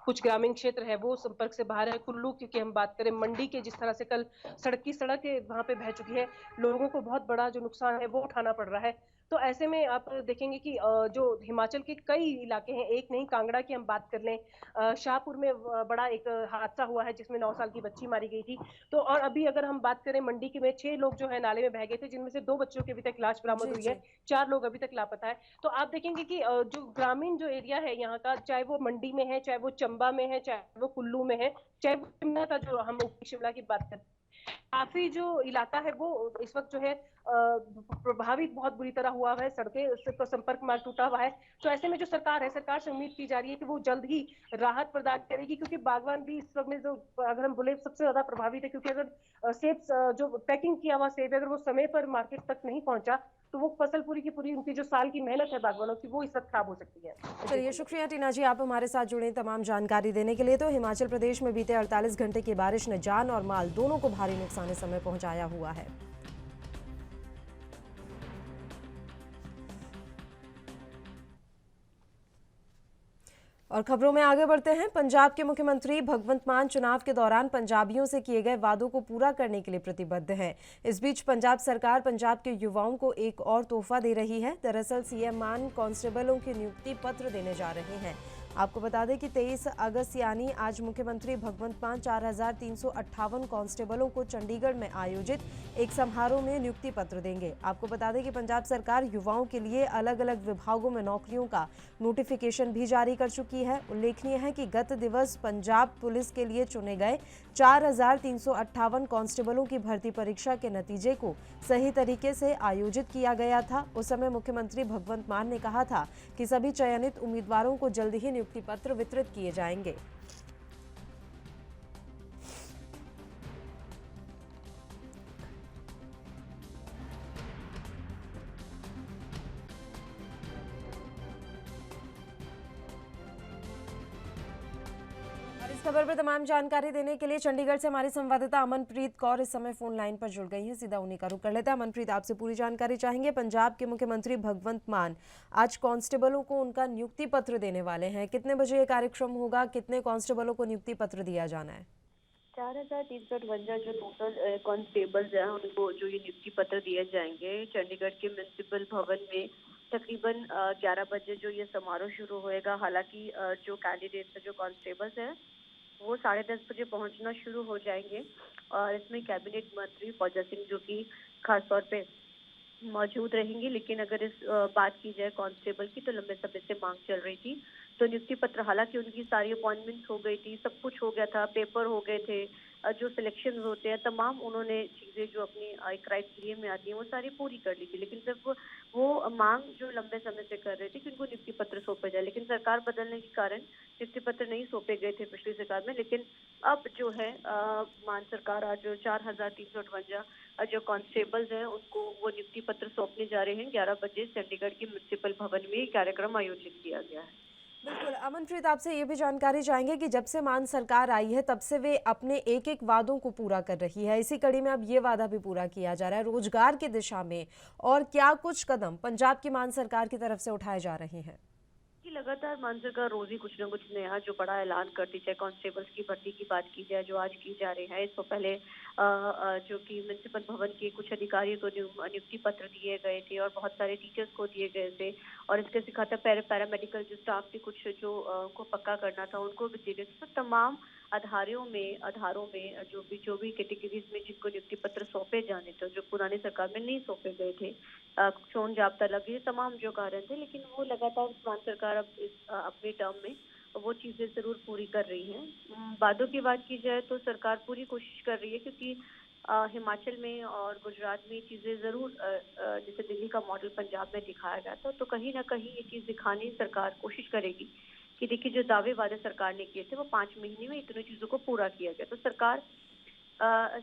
कुछ ग्रामीण क्षेत्र है वो संपर्क से बाहर है। कुल्लू, क्योंकि हम बात करें मंडी के, जिस तरह से कल सड़क वहां पे बह चुकी है, लोगों को बहुत बड़ा जो नुकसान है वो उठाना पड़ रहा है। तो ऐसे में आप देखेंगे कि जो हिमाचल के कई इलाके हैं, एक नहीं, कांगड़ा की हम बात कर लें, शाहपुर में बड़ा एक हादसा हुआ है जिसमें 9 साल की बच्ची मारी गई थी। तो और अभी अगर हम बात करें मंडी के में 6 लोग जो है नाले में बह गए थे, जिनमें से 2 बच्चों की अभी तक लाश बरामद हुई है, 4 लोग अभी तक लापता है। तो आप देखेंगे कि जो ग्रामीण जो एरिया है यहाँ का, चाहे वो मंडी में है, चाहे वो चंबा में है, चाहे वो कुल्लू में है, चाहे वो शिमला का, जो हम शिमला की बात करें, काफी जो इलाका है वो इस वक्त जो है प्रभावित बहुत बुरी तरह हुआ है, सड़कें तो संपर्क मार्ग टूटा हुआ है। तो ऐसे में जो सरकार से उम्मीद की जा रही है कि वो जल्द ही राहत प्रदान करेगी, क्योंकि बागवान भी इस वक्त में जो अगर हम बोले सबसे ज्यादा प्रभावित है, क्योंकि अगर सेब जो पैकिंग किया हुआ सेब अगर वो समय पर मार्केट तक नहीं पहुंचा तो वो फसल पूरी की पूरी उनकी जो साल की मेहनत है बागवानों की वो इस वक्त खराब हो सकती है। चलिए, शुक्रिया टीना जी, आप हमारे साथ जुड़े तमाम जानकारी देने के लिए। तो हिमाचल प्रदेश में बीते 48 घंटे की बारिश ने जान और माल दोनों को भारी नुकसान इस समय पहुंचाया हुआ है। और खबरों में आगे बढ़ते हैं। पंजाब के मुख्यमंत्री भगवंत मान चुनाव के दौरान पंजाबियों से किए गए वादों को पूरा करने के लिए प्रतिबद्ध हैं। इस बीच पंजाब सरकार पंजाब के युवाओं को एक और तोहफा दे रही है। दरअसल सीएम मान कांस्टेबलों के नियुक्ति पत्र देने जा रहे हैं। आपको बता दें कि 23 अगस्त यानी आज मुख्यमंत्री भगवंत मान 4358 कांस्टेबलों को चंडीगढ़ में आयोजित एक समारोह में नियुक्ति पत्र देंगे। आपको बता दें कि पंजाब सरकार युवाओं के लिए अलग अलग विभागों में नौकरियों का नोटिफिकेशन भी जारी कर चुकी है। उल्लेखनीय है कि गत दिवस पंजाब पुलिस के लिए चुने गए 4358 कांस्टेबलों की भर्ती परीक्षा के नतीजे को सही तरीके से आयोजित किया गया था। उस समय मुख्यमंत्री भगवंत मान ने कहा था कि सभी चयनित उम्मीदवारों को जल्द ही नियुक्ति पत्र वितरित किए जाएंगे। खबर पर तमाम जानकारी देने के लिए चंडीगढ़ से हमारी संवाददाता अमनप्रीत कौर इस समय फोन लाइन पर जुड़ गई हैं। सीधा उन्हीं का रुख कर लेते हैं। अमनप्रीत, आपसे पूरी जानकारी चाहेंगे। पंजाब के मुख्यमंत्री भगवंत मान आज कांस्टेबलों को उनका नियुक्ति पत्र देने वाले हैं। कितने बजे ये कार्यक्रम होगा? कितने कांस्टेबलों को नियुक्ति पत्र दिया जाना है? 4,358 जो टोटल कांस्टेबल्स हैं उनको जो ये नियुक्ति पत्र दिए जाएंगे। चंडीगढ़ के म्युनिसिपल भवन में तकरीबन 11 बजे जो ये समारोह शुरू होएगा। हालांकि जो कैंडिडेट्स जो कांस्टेबल्स हैं वो 10:30 बजे पहुंचना शुरू हो जाएंगे और इसमें कैबिनेट मंत्री फौजा सिंह जो कि खास तौर पे मौजूद रहेंगी। लेकिन अगर इस बात की जाए कांस्टेबल की तो लंबे समय से मांग चल रही थी तो नियुक्ति पत्र, हालांकि उनकी सारी अपॉइंटमेंट्स हो गई थी, सब कुछ हो गया था, पेपर हो गए थे, जो सिलेक्शन होते हैं तमाम उन्होंने चीजें जो अपनी क्राइटेरिया में आती हैं वो सारी पूरी कर ली थी। लेकिन सिर्फ वो मांग जो लंबे समय से कर रहे थे कि उनको नियुक्ति पत्र सौंपे जाए, लेकिन सरकार बदलने के कारण नियुक्ति पत्र नहीं सौंपे गए थे पिछली सरकार में। लेकिन अब जो है मान सरकार आज जो 4,358 जो कांस्टेबल्स हैं उनको वो नियुक्ति पत्र सौंपने जा रहे हैं। 11 बजे चंडीगढ़ के म्युनिसिपल भवन में कार्यक्रम आयोजित किया गया है। बिल्कुल अमनप्रीत, आपसे ये भी जानकारी चाहेंगे कि जब से मान सरकार आई है तब से वे अपने एक एक वादों को पूरा कर रही है। इसी कड़ी में अब ये वादा भी पूरा किया जा रहा है रोजगार की दिशा में, और क्या कुछ कदम पंजाब की मान सरकार की तरफ से उठाए जा रहे हैं? लगातार मान सरकार रोज ही कुछ न कुछ नया जो बड़ा ऐलान करती, चाहे कांस्टेबल्स की भर्ती की बात की जाए जो आज की जा रही है। इससे पहले जो कि म्युनिसिपल भवन के कुछ अधिकारियों को नियुक्ति पत्र दिए गए थे और बहुत सारे टीचर्स को दिए गए थे, और इसके सिखाता पैरामेडिकल जो स्टाफ थी कुछ जो उनको पक्का करना था उनको भी दिए गए थे। तो तमाम आधारों में जो भी कैटेगरीज में जिनको नियुक्ति पत्र सौंपे जाने थे जो पुरानी सरकार में नहीं सौंपे गए थे, चोन जाब्ता लगे, तमाम जो कारण थे, लेकिन वो लगातार मान सरकार अब इस अपने टर्म में वो चीजें जरूर पूरी कर रही हैं। वादों की बात की जाए तो सरकार पूरी कोशिश कर रही है, क्योंकि हिमाचल में और गुजरात में चीजें जरूर जैसे दिल्ली का मॉडल पंजाब में दिखाया गया था, तो कहीं ना कहीं ये चीज दिखाने सरकार कोशिश करेगी कि देखिए जो दावे वादे सरकार ने किए थे वो 5 महीने में इतनी चीजों को पूरा किया गया। तो सरकार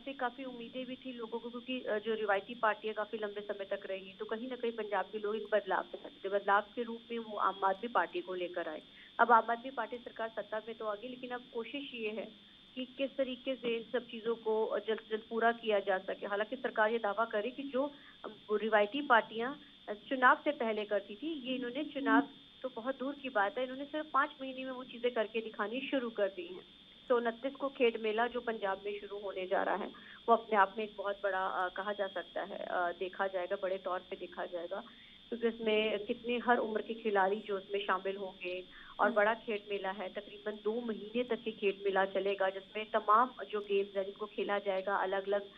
से काफी उम्मीदें भी थी लोगों को, क्योंकि जो रिवायती पार्टियां काफी लंबे समय तक रही, तो कहीं ना कहीं पंजाब के लोग एक बदलाव चाहते थे। बदलाव के रूप में वो आम आदमी पार्टी को लेकर आए। अब आम आदमी पार्टी सरकार सत्ता में तो आ गई, लेकिन अब कोशिश ये है कि किस तरीके से इन सब चीजों को जल्द से जल्द पूरा किया जा सके। हालांकि सरकार ये दावा करे कि जो रिवायती पार्टियां चुनाव से पहले करती थी, ये इन्होंने चुनाव तो बहुत दूर की बात है, इन्होंने सिर्फ 5 महीने में वो चीजें करके दिखानी शुरू कर दी हैं। तो 29 को खेड मेला जो पंजाब में शुरू होने जा रहा है वो अपने आप में एक बहुत बड़ा कहा जा सकता है, देखा जाएगा, बड़े तौर पे देखा जाएगा, क्योंकि इसमें कितने हर उम्र के खिलाड़ी जो उसमें शामिल होंगे। और बड़ा खेड मेला है, तकरीबन 2 महीने तक के खेड मेला चलेगा, जिसमें तमाम जो गेम्स है जिनको खेला जाएगा अलग अलग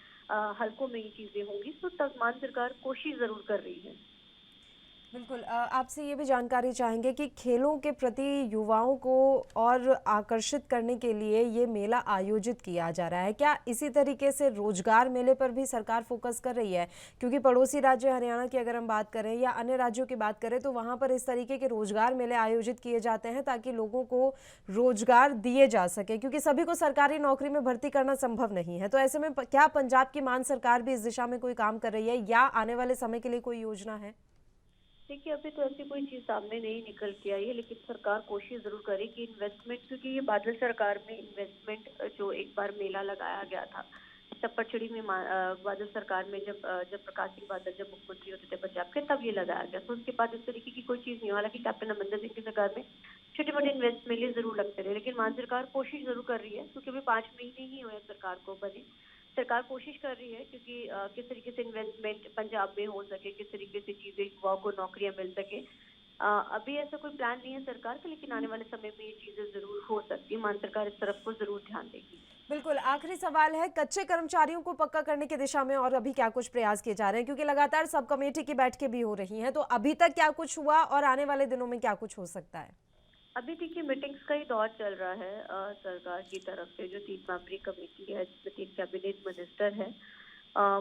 हल्कों में ये चीजें होंगी। तो तमाम सरकार कोशिश जरूर कर रही है। बिल्कुल आपसे ये भी जानकारी चाहेंगे कि खेलों के प्रति युवाओं को और आकर्षित करने के लिए ये मेला आयोजित किया जा रहा है। क्या इसी तरीके से रोजगार मेले पर भी सरकार फोकस कर रही है? क्योंकि पड़ोसी राज्य हरियाणा की अगर हम बात करें या अन्य राज्यों की बात करें तो वहाँ पर इस तरीके के रोजगार मेले आयोजित किए जाते हैं ताकि लोगों को रोजगार दिए जा सके, क्योंकि सभी को सरकारी नौकरी में भर्ती करना संभव नहीं है। तो ऐसे में क्या पंजाब की मान सरकार भी इस दिशा में कोई काम कर रही है या आने वाले समय के लिए कोई योजना है? देखिए अभी तो ऐसी कोई चीज सामने नहीं निकल के आई है, लेकिन सरकार कोशिश जरूर करे कि इन्वेस्टमेंट, क्योंकि ये बादल सरकार में इन्वेस्टमेंट जो एक बार मेला लगाया गया था टप्परचड़ी में बादल सरकार में जब प्रकाश सिंह बादल जब मुख्यमंत्री होते थे पंजाब के, तब ये लगाया गया। तो उसके बाद इस तरीके की कोई चीज नहीं हुआ। हालांकि कैप्टन अमरिंदर सिंह की सरकार में छोटे मोटे इन्वेस्ट मेले जरूर लगते रहे, लेकिन मान सरकार कोशिश जरूर कर रही है, क्योंकि अभी 5 महीने ही हुए सरकार को बने। सरकार कोशिश कर रही है क्योंकि किस तरीके से इन्वेस्टमेंट पंजाब में हो सके, किस तरीके से चीजें युवाओं को नौकरियां मिल सके। अभी ऐसा कोई प्लान नहीं है सरकार का, लेकिन आने वाले समय में ये चीजें जरूर हो सकती है। मान सरकार इस तरफ को जरूर ध्यान देगी। बिल्कुल आखिरी सवाल है, कच्चे कर्मचारियों को पक्का करने की दिशा में और अभी क्या कुछ प्रयास किए जा रहे हैं? क्योंकि लगातार सब कमेटी की बैठकें भी हो रही हैं, तो अभी तक क्या कुछ हुआ और आने वाले दिनों में क्या कुछ हो सकता है? अभी देखिए मीटिंग्स का ही दौर चल रहा है सरकार की तरफ से। जो 3 मेंबरी कमेटी है जिसमें 3 कैबिनेट मिनिस्टर है,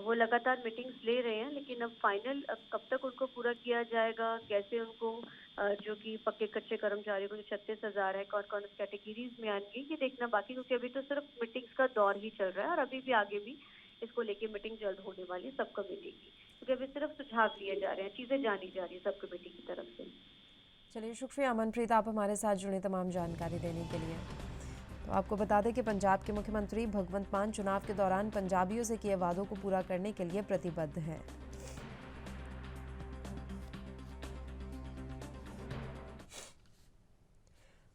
वो लगातार मीटिंग्स ले रहे हैं, लेकिन अब फाइनल कब तक उनको पूरा किया जाएगा, कैसे उनको जो कि पक्के कच्चे कर्मचारियों को जो 36,000 है कौन कौन उस कैटेगरीज में आएंगे, ये देखना बाकी, क्योंकि अभी तो सिर्फ मीटिंग्स का दौर ही चल रहा है और अभी भी आगे भी इसको लेके मीटिंग जल्द होने वाली है सब कमेटी की, क्योंकि अभी सिर्फ सुझाव लिए जा रहे हैं, चीजें जानी जा रही है सब कमेटी की तरफ से। चलिए शुक्रिया अमनप्रीत, आप हमारे साथ जुड़े तमाम जानकारी देने के लिए। तो आपको बता दें कि पंजाब के मुख्यमंत्री भगवंत मान चुनाव के दौरान पंजाबियों से किए वादों को पूरा करने के लिए प्रतिबद्ध हैं।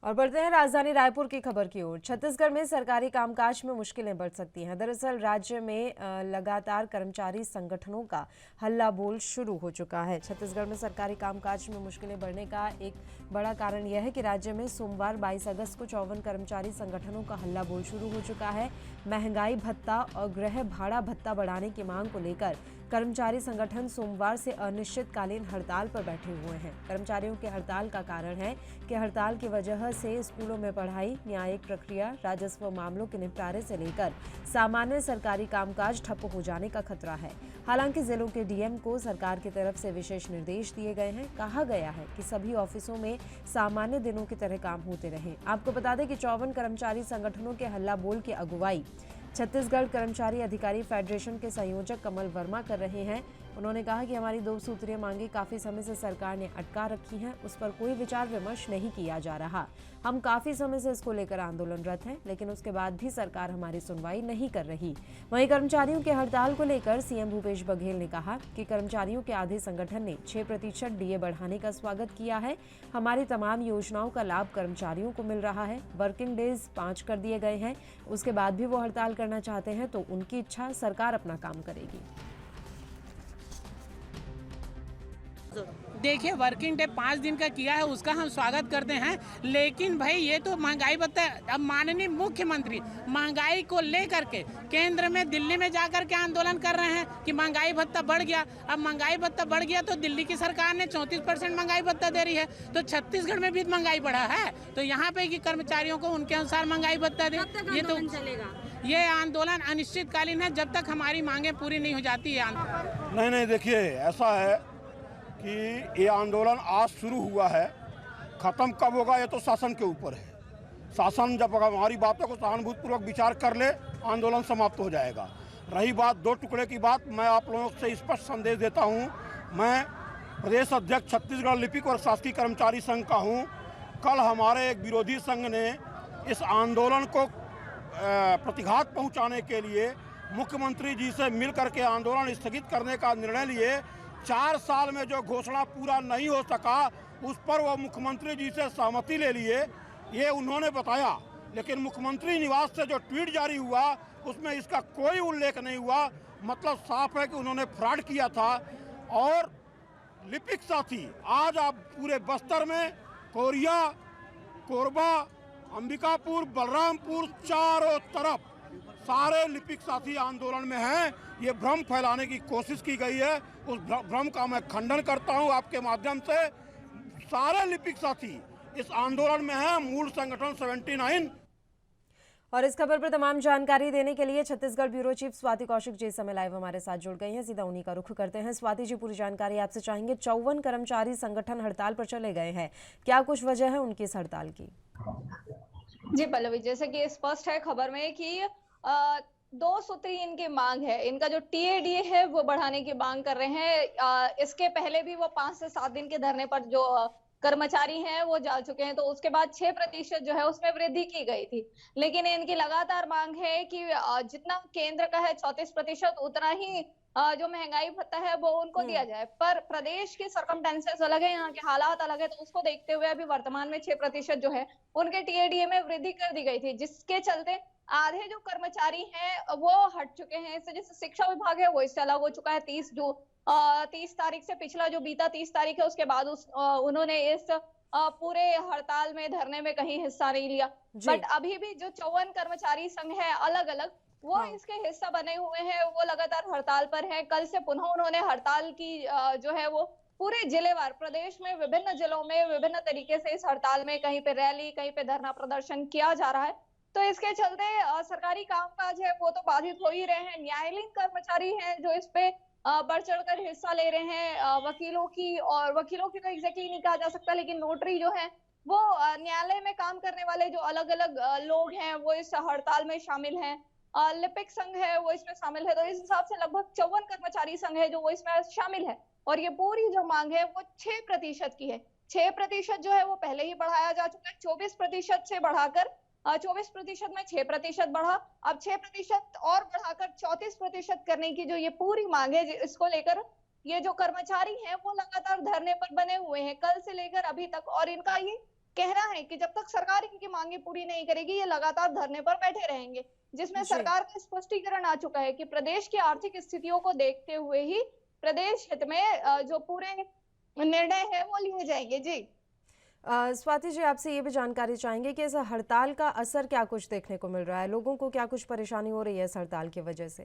और बढ़ते हैं राजधानी रायपुर की खबर की ओर। छत्तीसगढ़ में सरकारी कामकाज में मुश्किलें बढ़ सकती हैं। दरअसल राज्य में लगातार कर्मचारी संगठनों का हल्ला बोल शुरू हो चुका है। छत्तीसगढ़ में सरकारी कामकाज में मुश्किलें बढ़ने का एक बड़ा कारण यह है कि राज्य में सोमवार 22 अगस्त को 54 कर्मचारी संगठनों का हल्ला बोल शुरू हो चुका है। महंगाई भत्ता और गृह भाड़ा भत्ता बढ़ाने की मांग को लेकर कर्मचारी संगठन सोमवार से अनिश्चितकालीन हड़ताल पर बैठे हुए हैं। कर्मचारियों के हड़ताल का कारण है कि हड़ताल की वजह से स्कूलों में पढ़ाई, न्यायिक प्रक्रिया, राजस्व मामलों के निपटारे से लेकर सामान्य सरकारी कामकाज ठप्प हो जाने का खतरा है। हालांकि जिलों के डीएम को सरकार की तरफ से विशेष निर्देश दिए गए हैं। कहा गया है कि सभी ऑफिसों में सामान्य दिनों की तरह काम होते रहे। आपको बता दें कि 54 कर्मचारी संगठनों के हल्ला बोल की अगुवाई छत्तीसगढ़ कर्मचारी अधिकारी फेडरेशन के संयोजक कमल वर्मा कर रहे हैं। उन्होंने कहा कि हमारी 2 सूत्रीय मांगे काफी समय से सरकार ने अटका रखी हैं, उस पर कोई विचार विमर्श नहीं किया जा रहा। हम काफी समय से इसको लेकर आंदोलनरत हैं, लेकिन उसके बाद भी सरकार हमारी सुनवाई नहीं कर रही। वहीं कर्मचारियों के हड़ताल को लेकर सीएम भूपेश बघेल ने कहा कि कर्मचारियों के आधे संगठन ने 6% डीए बढ़ाने का स्वागत किया है। हमारी तमाम योजनाओं का लाभ कर्मचारियों को मिल रहा है। वर्किंग डेज 5 कर दिए गए हैं। उसके बाद भी वो हड़ताल करना चाहते हैं तो उनकी इच्छा, सरकार अपना काम करेगी। देखिए, वर्किंग डे 5 दिन का किया है, उसका हम स्वागत करते हैं, लेकिन भाई ये तो महंगाई भत्ता, अब माननीय मुख्यमंत्री महंगाई को लेकर के केंद्र में, दिल्ली में जाकर के आंदोलन कर रहे हैं कि महंगाई भत्ता बढ़ गया। अब महंगाई भत्ता बढ़ गया तो दिल्ली की सरकार ने 34% महंगाई भत्ता दे रही है, तो छत्तीसगढ़ में भी महंगाई बढ़ा है, तो यहाँ पे कि कर्मचारियों को उनके अनुसार महंगाई भत्ता दे। ये तो ये आंदोलन अनिश्चितकालीन है जब तक हमारी मांगे पूरी नहीं हो जाती है। नहीं, देखिए ऐसा है कि ये आंदोलन आज शुरू हुआ है, ख़त्म कब होगा ये तो शासन के ऊपर है। शासन जब हमारी बातों को सहानुभूतिपूर्वक विचार कर ले, आंदोलन समाप्त हो जाएगा। रही बात 2 टुकड़े की बात, मैं आप लोगों से स्पष्ट संदेश देता हूँ। मैं प्रदेश अध्यक्ष छत्तीसगढ़ लिपिक और शासकीय कर्मचारी संघ का हूँ। कल हमारे एक विरोधी संघ ने इस आंदोलन को प्रतिघात पहुँचाने के लिए मुख्यमंत्री जी से मिल करके आंदोलन स्थगित करने का निर्णय लिए। 4 साल में जो घोषणा पूरा नहीं हो सका, उस पर वो मुख्यमंत्री जी से सहमति ले लिए, ये उन्होंने बताया। लेकिन मुख्यमंत्री निवास से जो ट्वीट जारी हुआ उसमें इसका कोई उल्लेख नहीं हुआ। मतलब साफ है कि उन्होंने फ्रॉड किया था। और लिपिक साथी आज आप पूरे बस्तर में कोरिया, कोरबा, अंबिकापुर, बलरामपुर, चारों तरफ सारे लिपिक साथी आंदोलन में हैं। ये भ्रम फैलाने की कोशिश की गई है, उस भ्रम का मैं खंडन करता हूं आपके माध्यम से। सारे लिपिक साथी इस आंदोलन में हैं, मूल संगठन 79। और इस खबर पर तमाम जानकारी देने के लिए छत्तीसगढ़ ब्यूरो चीफ स्वाति कौशिक जी इस समय लाइव हमारे साथ जुड़ गई हैं। सीधा उन्हीं का रुख करते हैं। स्वाति जी, पूरी जानकारी आपसे चाहेंगे। 54 कर्मचारी संगठन हड़ताल पर चले गए हैं, क्या कुछ वजह है उनकी इस हड़ताल की? जी पल्लवी, जैसे कि स्पष्ट है खबर में कि 2 सूत्री इनकी मांग है। इनका जो टीएडीए है वो बढ़ाने की मांग कर रहे हैं। इसके पहले भी वो 5 से 7 दिन के धरने पर जो कर्मचारी हैं वो जा चुके हैं, तो उसके बाद 6% जो है उसमें वृद्धि की गई थी। लेकिन इनकी लगातार मांग है कि जितना केंद्र का है 34%, उतना ही जो महंगाई भत्ता है वो उनको दिया जाए। पर प्रदेश के सर्कमस्टेंसेस अलग है, यहाँ के हालात अलग है, तो उसको देखते हुए अभी वर्तमान में 6% जो है उनके टीएडीए में वृद्धि कर दी गई थी, जिसके चलते आधे जो कर्मचारी हैं वो हट चुके हैं। इससे जैसे शिक्षा विभाग है वो इससे अलग हो चुका है। 30 तारीख से, पिछला जो बीता 30 तारीख है, उसके बाद उन्होंने इस पूरे हड़ताल में, धरने में कहीं हिस्सा नहीं लिया। बट अभी भी जो 54 कर्मचारी संघ है अलग अलग, वो इसके हिस्सा बने हुए हैं, वो लगातार हड़ताल पर है। कल से पुनः उन्होंने हड़ताल की जो है वो पूरे जिलेवार प्रदेश में विभिन्न जिलों में विभिन्न तरीके से इस हड़ताल में कहीं पे रैली, कहीं पे धरना प्रदर्शन किया जा रहा है। तो इसके चलते सरकारी कामकाज है वो तो बाधित हो ही रहे हैं। न्यायालयीन कर्मचारी हैं जो इस पे बढ़ चढ़कर हिस्सा ले रहे हैं। वकीलों की तो एग्जैक्टली नहीं कहा जा सकता, लेकिन नोटरी जो है वो न्यायालय में काम करने वाले जो अलग अलग लोग हैं वो इस हड़ताल में शामिल हैं। लिपिक संघ है वो इसमें शामिल है। तो इस हिसाब से लगभग 54 कर्मचारी संघ है जो वो इसमें शामिल है। और ये पूरी जो मांग है वो 6% की है। 6% जो है वो पहले ही बढ़ाया जा चुका है। 24% से बढ़ाकर 24% में 6% बढ़ा, अब 6% और बढ़ाकर 34% करने की जो ये पूरी मांग है, इसको लेकर ये जो कर्मचारी हैं वो लगातार धरने पर बने हुए हैं कल से लेकर अभी तक। और इनका ये कहना है कि जब तक सरकार इनकी मांगे पूरी नहीं करेगी, ये लगातार धरने पर बैठे रहेंगे, जिसमें जी। सरकार का स्पष्टीकरण आ चुका है कि प्रदेश की आर्थिक स्थितियों को देखते हुए ही प्रदेश हित में जो पूरे निर्णय है वो लिए जाएंगे। जी स्वाति जी, आपसे ये भी जानकारी चाहेंगे कि इस हड़ताल का असर क्या कुछ देखने को मिल रहा है, लोगों को क्या कुछ परेशानी हो रही है इस हड़ताल की वजह से?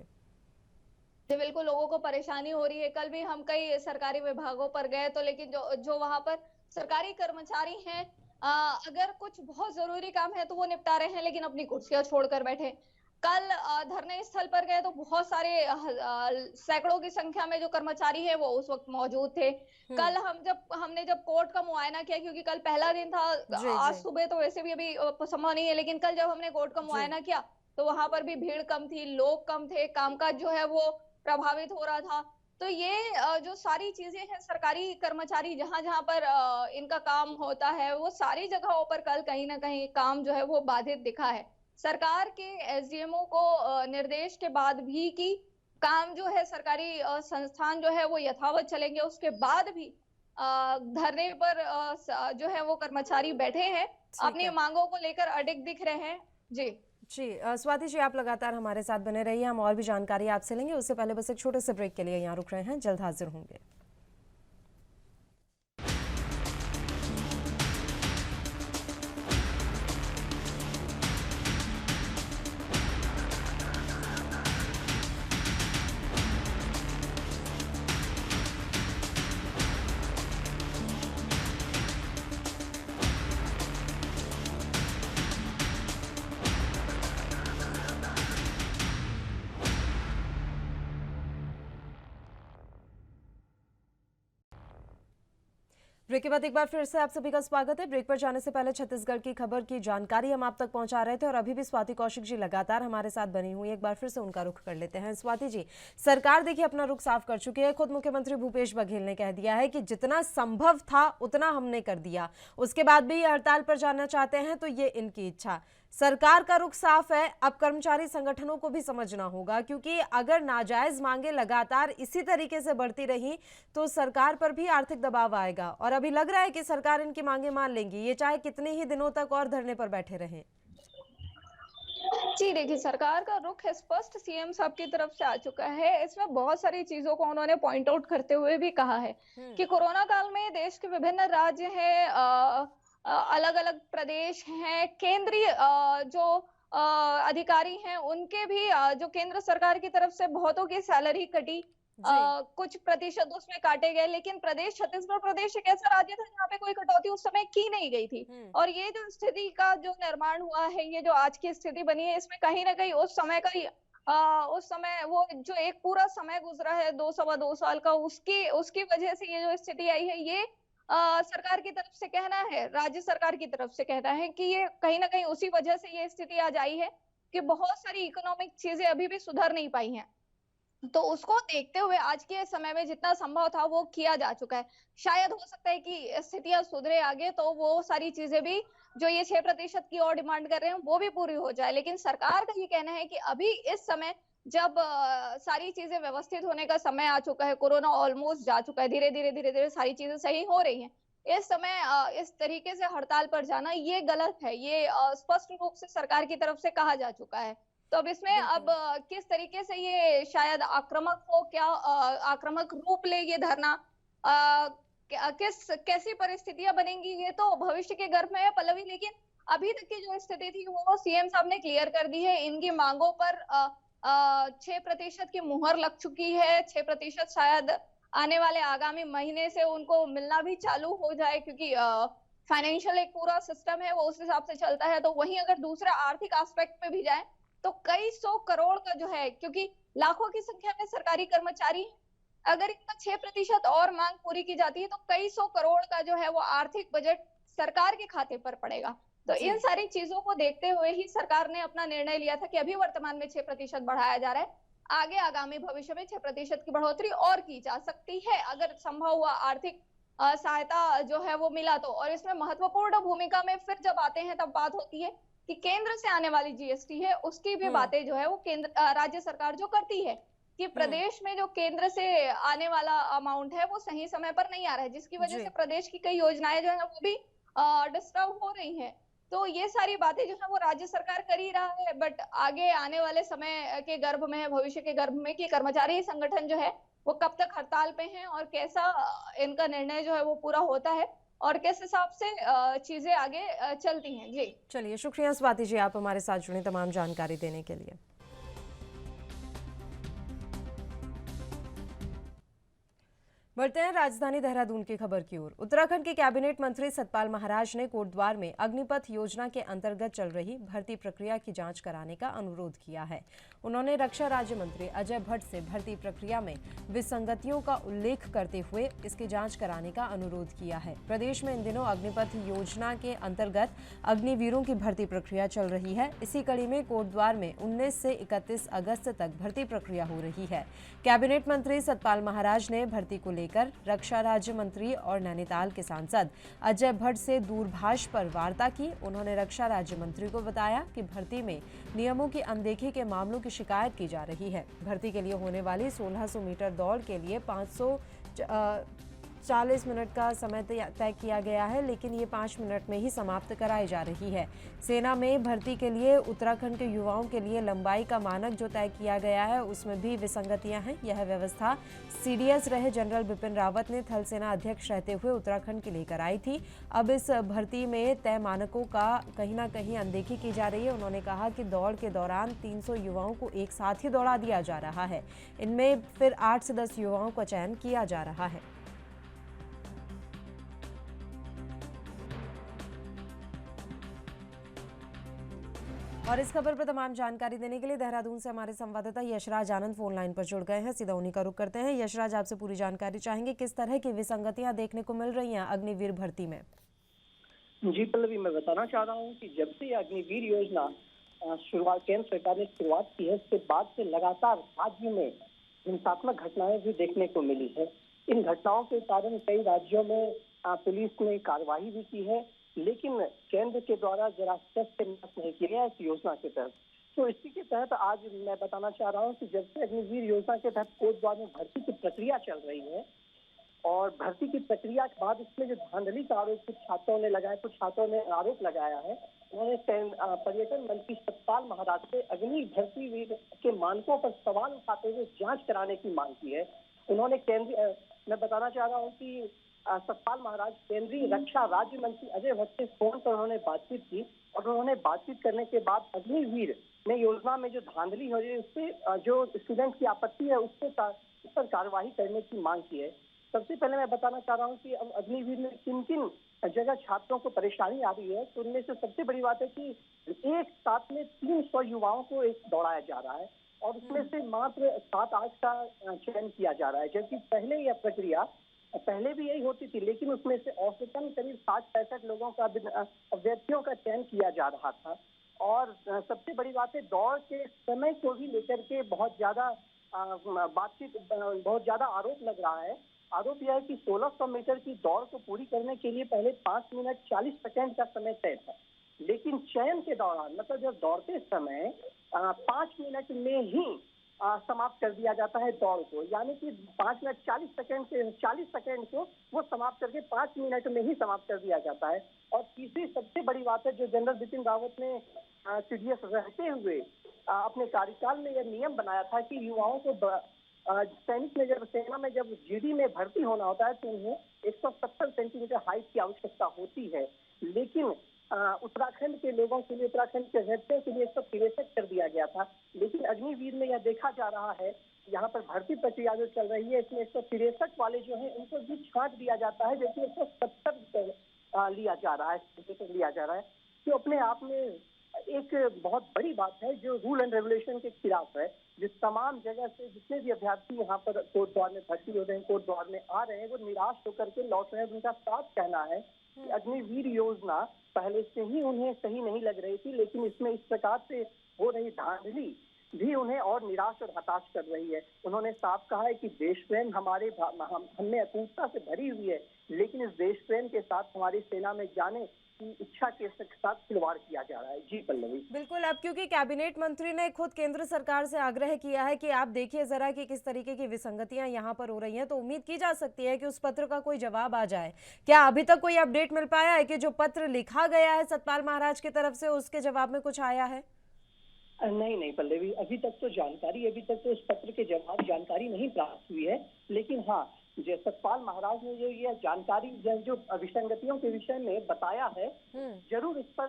जी बिल्कुल, लोगों को परेशानी हो रही है। कल भी हम कई सरकारी विभागों पर गए तो लेकिन जो जो वहां पर सरकारी कर्मचारी हैं, अगर कुछ बहुत जरूरी काम है तो वो निपटा रहे हैं, लेकिन अपनी कुर्सियां छोड़कर बैठे। कल धरने स्थल पर गए तो बहुत सारे सैकड़ों की संख्या में जो कर्मचारी है वो उस वक्त मौजूद थे। कल हमने जब कोर्ट का मुआयना किया, क्योंकि कल पहला दिन था, जी आज जी सुबह तो वैसे भी अभी संभव नहीं है, लेकिन कल जब हमने कोर्ट का जी मुआयना किया तो वहां पर भी भीड़ कम थी, लोग कम थे, कामकाज जो है वो प्रभावित हो रहा था। तो ये जो सारी चीजें हैं, सरकारी कर्मचारी जहां जहां पर इनका काम होता है वो सारी जगहों पर कल कहीं ना कहीं काम जो है वो बाधित दिखा है। सरकार के एसडीएमओ को निर्देश के बाद भी कि काम जो है सरकारी संस्थान जो है वो यथावत चलेंगे, उसके बाद भी धरने पर जो है वो कर्मचारी बैठे हैं, ठीक अपनी है। मांगों को लेकर अडिग दिख रहे हैं। जी जी स्वाति जी, आप लगातार हमारे साथ बने रहिए, हम और भी जानकारी आपसे लेंगे। उससे पहले बस एक छोटे से ब्रेक के लिए यहाँ रुक रहे हैं, जल्द हाजिर होंगे। ब्रेक के बाद एक बार फिर से आप सभी का स्वागत है। ब्रेक पर जाने से पहले छत्तीसगढ़ की खबर की जानकारी हम आप तक पहुंचा रहे थे और अभी भी स्वाति कौशिक जी लगातार हमारे साथ बनी हुई, एक बार फिर से उनका रुख कर लेते हैं। स्वाति जी, सरकार देखिए अपना रुख साफ कर चुकी है। खुद मुख्यमंत्री भूपेश बघेल ने कह दिया है कि जितना संभव था उतना हमने कर दिया, उसके बाद भी ये हड़ताल पर जाना चाहते हैं तो ये इनकी इच्छा। सरकार का रुख साफ है, अब कर्मचारी संगठनों को भी समझना होगा, क्योंकि अगर नाजायज मांगे लगातार इसी तरीके से बढ़ती रही तो सरकार पर भी आर्थिक दबाव आएगा और अभी लग रहा है कि सरकार इनकी मांगे मान लेंगी, ये चाहे कितने ही दिनों तक और धरने पर बैठे रहें। जी देखिए, सरकार का रुख स्पष्ट सीएम साहब की तरफ से आ चुका है। इसमें बहुत सारी चीजों को उन्होंने पॉइंट आउट करते हुए भी कहा है कि कोरोना काल में देश के विभिन्न राज्य हैं, अलग अलग प्रदेश हैं, केंद्रीय जो अधिकारी हैं उनके भी जो केंद्र सरकार की तरफ से बहुतों की सैलरी कटी, कुछ प्रतिशत उसमें काटे गए, लेकिन प्रदेश छत्तीसगढ़ प्रदेश एक ऐसा राज्य था जहाँ पे कोई कटौती उस समय की नहीं गई थी। और ये जो स्थिति का जो निर्माण हुआ है, ये जो आज की स्थिति बनी है, इसमें कहीं ना कहीं उस समय का उस समय वो जो एक पूरा समय गुजरा है 2 साल का, उसकी वजह से ये जो स्थिति आई है, ये सरकार की तरफ से कहना है, राज्य सरकार की तरफ से कहना है कि ये कहीं ना कहीं उसी वजह से ये स्थिति आज आई है कि बहुत सारी इकोनॉमिक चीजें अभी भी सुधर नहीं पाई हैं। तो उसको देखते हुए आज के समय में जितना संभव था वो किया जा चुका है। शायद हो सकता है कि स्थितियां सुधरे आगे तो वो सारी चीजें भी जो ये 6% की और डिमांड कर रहे हैं वो भी पूरी हो जाए, लेकिन सरकार का ये कहना है कि अभी इस समय जब सारी चीजें व्यवस्थित होने का समय आ चुका है, कोरोना ऑलमोस्ट जा चुका है, धीरे धीरे सारी चीजें सही हो रही हैं, इस समय इस तरीके से हड़ताल पर जाना ये गलत है, ये स्पष्ट रूप से सरकार की तरफ से कहा जा चुका है। तो अब इसमें अब किस तरीके से ये शायद आक्रामक हो, क्या आक्रामक रूप ले ये धरना, कैसी परिस्थितियां बनेंगी ये तो भविष्य के गर्भ में है पल्लवी, लेकिन अभी तक की जो स्थिति थी वो सीएम साहब ने क्लियर कर दी है। इनकी मांगों पर 6% की मुहर लग चुकी है, 6% शायद आने वाले आगामी महीने से उनको मिलना भी चालू हो जाए, क्योंकि फाइनेंशियल एक पूरा सिस्टम है वो उस हिसाब से चलता है। तो वहीं अगर दूसरा आर्थिक एस्पेक्ट पे भी जाए तो कई 100 करोड़ का जो है, क्योंकि लाखों की संख्या में सरकारी कर्मचारी, अगर इनका 6% और मांग पूरी की जाती है तो कई 100 करोड़ का जो है वो आर्थिक बजट सरकार के खाते पर पड़ेगा। तो इन सारी चीजों को देखते हुए ही सरकार ने अपना निर्णय लिया था कि अभी वर्तमान में 6% बढ़ाया जा रहा है, आगे आगामी भविष्य में 6% की बढ़ोतरी और की जा सकती है अगर संभव हुआ आर्थिक सहायता जो है वो मिला तो। और इसमें महत्वपूर्ण भूमिका में फिर जब आते हैं तब बात होती है कि केंद्र से आने वाली जीएसटी है उसकी भी बातें जो है वो केंद्र राज्य सरकार जो करती है कि प्रदेश में जो केंद्र से आने वाला अमाउंट है वो सही समय पर नहीं आ रहा है, जिसकी वजह से प्रदेश की कई योजनाएं जो है वो भी डिस्टर्ब हो रही हैं। तो ये सारी बातें जो है वो राज्य सरकार कर ही रहा है, बट आगे आने वाले समय के गर्भ में, भविष्य के गर्भ में कि कर्मचारी संगठन जो है वो कब तक हड़ताल पे हैं और कैसा इनका निर्णय जो है वो पूरा होता है और किस हिसाब से चीजें आगे चलती हैं। जी चलिए, शुक्रिया स्वाति जी, आप हमारे साथ जुड़े तमाम जानकारी देने के लिए। बढ़ते हैं राजधानी देहरादून की खबर की ओर। उत्तराखंड के कैबिनेट मंत्री सतपाल महाराज ने कोटद्वार में अग्निपथ योजना के अंतर्गत चल रही भर्ती प्रक्रिया की जांच कराने का अनुरोध किया है। उन्होंने रक्षा राज्य मंत्री अजय भट्ट से भर्ती प्रक्रिया में विसंगतियों का उल्लेख करते हुए इसकी जांच कराने का अनुरोध किया है। प्रदेश में इन दिनों अग्निपथ योजना के अंतर्गत अग्निवीरों की भर्ती प्रक्रिया चल रही है। इसी कड़ी में कोटद्वार में 19 से 31 अगस्त तक भर्ती प्रक्रिया हो रही है। कैबिनेट मंत्री सतपाल महाराज ने भर्ती को लेकर रक्षा राज्य मंत्री और नैनीताल के सांसद अजय भट्ट से दूरभाष पर वार्ता की। उन्होंने रक्षा राज्य मंत्री को बताया कि भर्ती में नियमों की अनदेखी के मामलों की शिकायत की जा रही है। भर्ती के लिए होने वाली 1600 मीटर दौड़ के लिए 540 मिनट का समय तय किया गया है, लेकिन ये 5 मिनट में ही समाप्त कराई जा रही है। सेना में भर्ती के लिए उत्तराखंड के युवाओं के लिए लंबाई का मानक जो तय किया गया है उसमें भी विसंगतियां हैं। यह व्यवस्था सीडीएस रहे जनरल बिपिन रावत ने थल सेना अध्यक्ष रहते हुए उत्तराखंड के लिए कराई थी। अब इस भर्ती में तय मानकों का कहीं ना कहीं अनदेखी की जा रही है। उन्होंने कहा कि दौड़ के दौरान 300 युवाओं को एक साथ ही दौड़ा दिया जा रहा है। इनमें फिर 8 से 10 युवाओं का चयन किया जा रहा है। और इस खबर पर तमाम जानकारी देने के लिए देहरादून से हमारे संवाददाता यशराज आनंद फोन लाइन पर जुड़ गए हैं। सीधा उन्हीं का रुख करते हैं। यशराज, आपसे पूरी जानकारी चाहेंगे, किस तरह की विसंगतियां देखने को मिल रही हैं अग्निवीर भर्ती में? जी पल्लवी, मैं बताना चाह रहा हूँ कि जब से अग्निवीर योजना शुरुआत केंद्र सरकार ने शुरुआत की है, उसके बाद से लगातार राज्य में हिंसात्मक घटनाएं भी देखने को मिली है। इन घटनाओं के कारण कई राज्यों में पुलिस ने कार्रवाई भी की है, लेकिन केंद्र के द्वारा जरा सख्त नहीं किया गया इस योजना के तहत। तो इसी के तहत आज मैं बताना चाह रहा हूँ कि जब से अग्निवीर योजना के तहत कोटद्वार में भर्ती की प्रक्रिया चल रही है और भर्ती की प्रक्रिया के बाद इसमें जो धांधली का आरोप कुछ छात्रों ने लगाया, कुछ छात्रों ने आरोप लगाया है, उन्होंने पर्यटन मंत्री सतपाल महाराज से अग्नि भर्ती के मानकों पर सवाल उठाते हुए जांच कराने की मांग की है। उन्होंने मैं बताना चाह रहा हूँ कि सतपाल महाराज केंद्रीय रक्षा राज्य मंत्री अजय भट्ट से फोन पर उन्होंने बातचीत की और उन्होंने बातचीत करने के बाद अग्निवीर में योजना में जो धांधली हो रही है उससे जो स्टूडेंट की आपत्ति है उस पर कार्रवाई करने की मांग की है। सबसे पहले मैं बताना चाह रहा हूँ कि अब अग्निवीर में किन किन जगह छात्रों को परेशानी आ रही है। तो उनमें से सबसे बड़ी बात है कि एक साथ में 300 युवाओं को एक दौड़ाया जा रहा है और उसमें से मात्र 7-8 का चयन किया जा रहा है, जबकि पहले यह प्रक्रिया पहले भी यही होती थी, लेकिन उसमें से औसतन करीब 60-65 लोगों का अभ्यर्थियों का चयन किया जा रहा था। और सबसे बड़ी बात है, दौड़ के समय को भी लेकर के बहुत ज्यादा बहुत ज्यादा आरोप लग रहा है। आरोप यह है कि 1600 मीटर की दौड़ को पूरी करने के लिए पहले 5 मिनट 40 सेकेंड का समय तय था, लेकिन चयन के दौरान मतलब जब दौड़ते समय 5 मिनट में ही समाप्त कर दिया जाता है दौड़ को, यानी कि 5 मिनट 40 सेकेंड को वो समाप्त करके 5 मिनट में ही समाप्त कर दिया जाता है। और तीसरी सबसे बड़ी बात है जो जनरल बिपिन रावत ने सीडीएस रहते हुए अपने कार्यकाल में यह नियम बनाया था कि युवाओं को सेना में जब जीडी में भर्ती होना होता है तो उन्हें 170 सेंटीमीटर हाइट की आवश्यकता होती है, लेकिन उत्तराखंड के लोगों के लिए, उत्तराखंड के अभ्यर्थियों के लिए 163 कर दिया गया था। लेकिन अग्निवीर में यह देखा जा रहा है, यहाँ पर भर्ती प्रक्रिया जो चल रही है इसमें 163 वाले जो है उनको भी छांट दिया जाता है, जबकि 170 लिया जा रहा है जो अपने आप में एक बहुत बड़ी बात है, जो रूल एंड रेगुलेशन के खिलाफ है। जिस तमाम जगह से जितने भी अभ्यर्थी यहाँ पर कोटद्वार में भर्ती हो रहे हैं, कोटद्वार में आ रहे हैं, वो निराश होकर के लौट रहे हैं। उनका साफ कहना है कि अग्निवीर योजना पहले से ही उन्हें सही नहीं लग रही थी, लेकिन इसमें इस प्रकार से हो रही धांधली भी उन्हें और निराश और हताश कर रही है। उन्होंने साफ कहा है कि देश प्रेम हम में अटूटता से भरी हुई है, लेकिन इस देश प्रेम के साथ हमारी सेना में जाने की इच्छा के साथ खिलवाड़ किया जा रहा है। जी पल्लवी। बिल्कुल, अब क्योंकि कैबिनेट मंत्री ने खुद केंद्र सरकार से आग्रह किया है कि आप देखिए जरा कि किस तरीके की विसंगतियां यहां पर हो रही हैं, तो उम्मीद की जा सकती है कि उस पत्र का कोई जवाब आ जाए। क्या अभी तक कोई अपडेट मिल पाया है कि जो पत्र लिखा गया है सतपाल महाराज की तरफ से, उसके जवाब में कुछ आया है? नहीं पल्लवी, अभी तक तो उस पत्र के जवाब जानकारी नहीं प्राप्त हुई है। लेकिन हाँ, जो सतपाल महाराज ने जो ये जानकारी जो विसंगतियों के विषय में बताया है, जरूर इस पर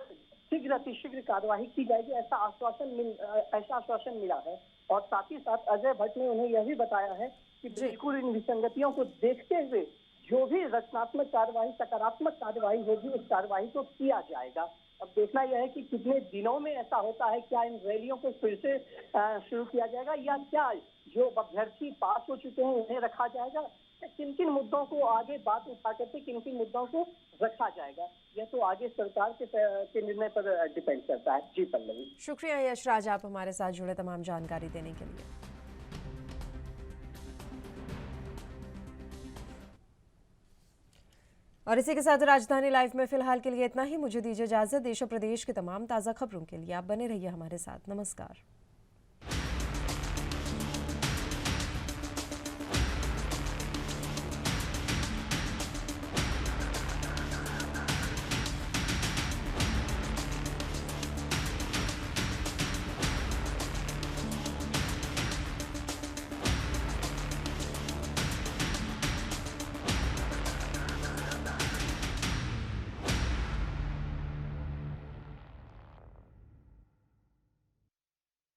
अतिशीघ्र कार्यवाही की जाएगी, ऐसा आश्वासन मिला है। और साथ ही साथ अजय भट्ट ने उन्हें यह भी बताया है कि बिल्कुल इन विसंगतियों को देखते हुए जो भी रचनात्मक कार्यवाही, सकारात्मक कार्यवाही होगी, उस कार्यवाही को किया जाएगा। अब देखना यह है कि कितने दिनों में ऐसा होता है, क्या इन रैलियों को फिर से शुरू किया जाएगा, या क्या जो अभ्यर्थी पास हो चुके हैं उन्हें रखा जाएगा, किन किन मुद्दों को आगे बात उठा करके किन किन मुद्दों को रखा जाएगा, यह तो आगे सरकार के निर्णय पर डिपेंड करता है। जी पल्लवी। शुक्रिया यशराज, आप हमारे साथ जुड़े तमाम जानकारी देने के लिए। और इसी के साथ राजधानी लाइव में फिलहाल के लिए इतना ही। मुझे दीजिए इजाजत। देश और प्रदेश के तमाम ताज़ा खबरों के लिए आप बने रहिए हमारे साथ। नमस्कार।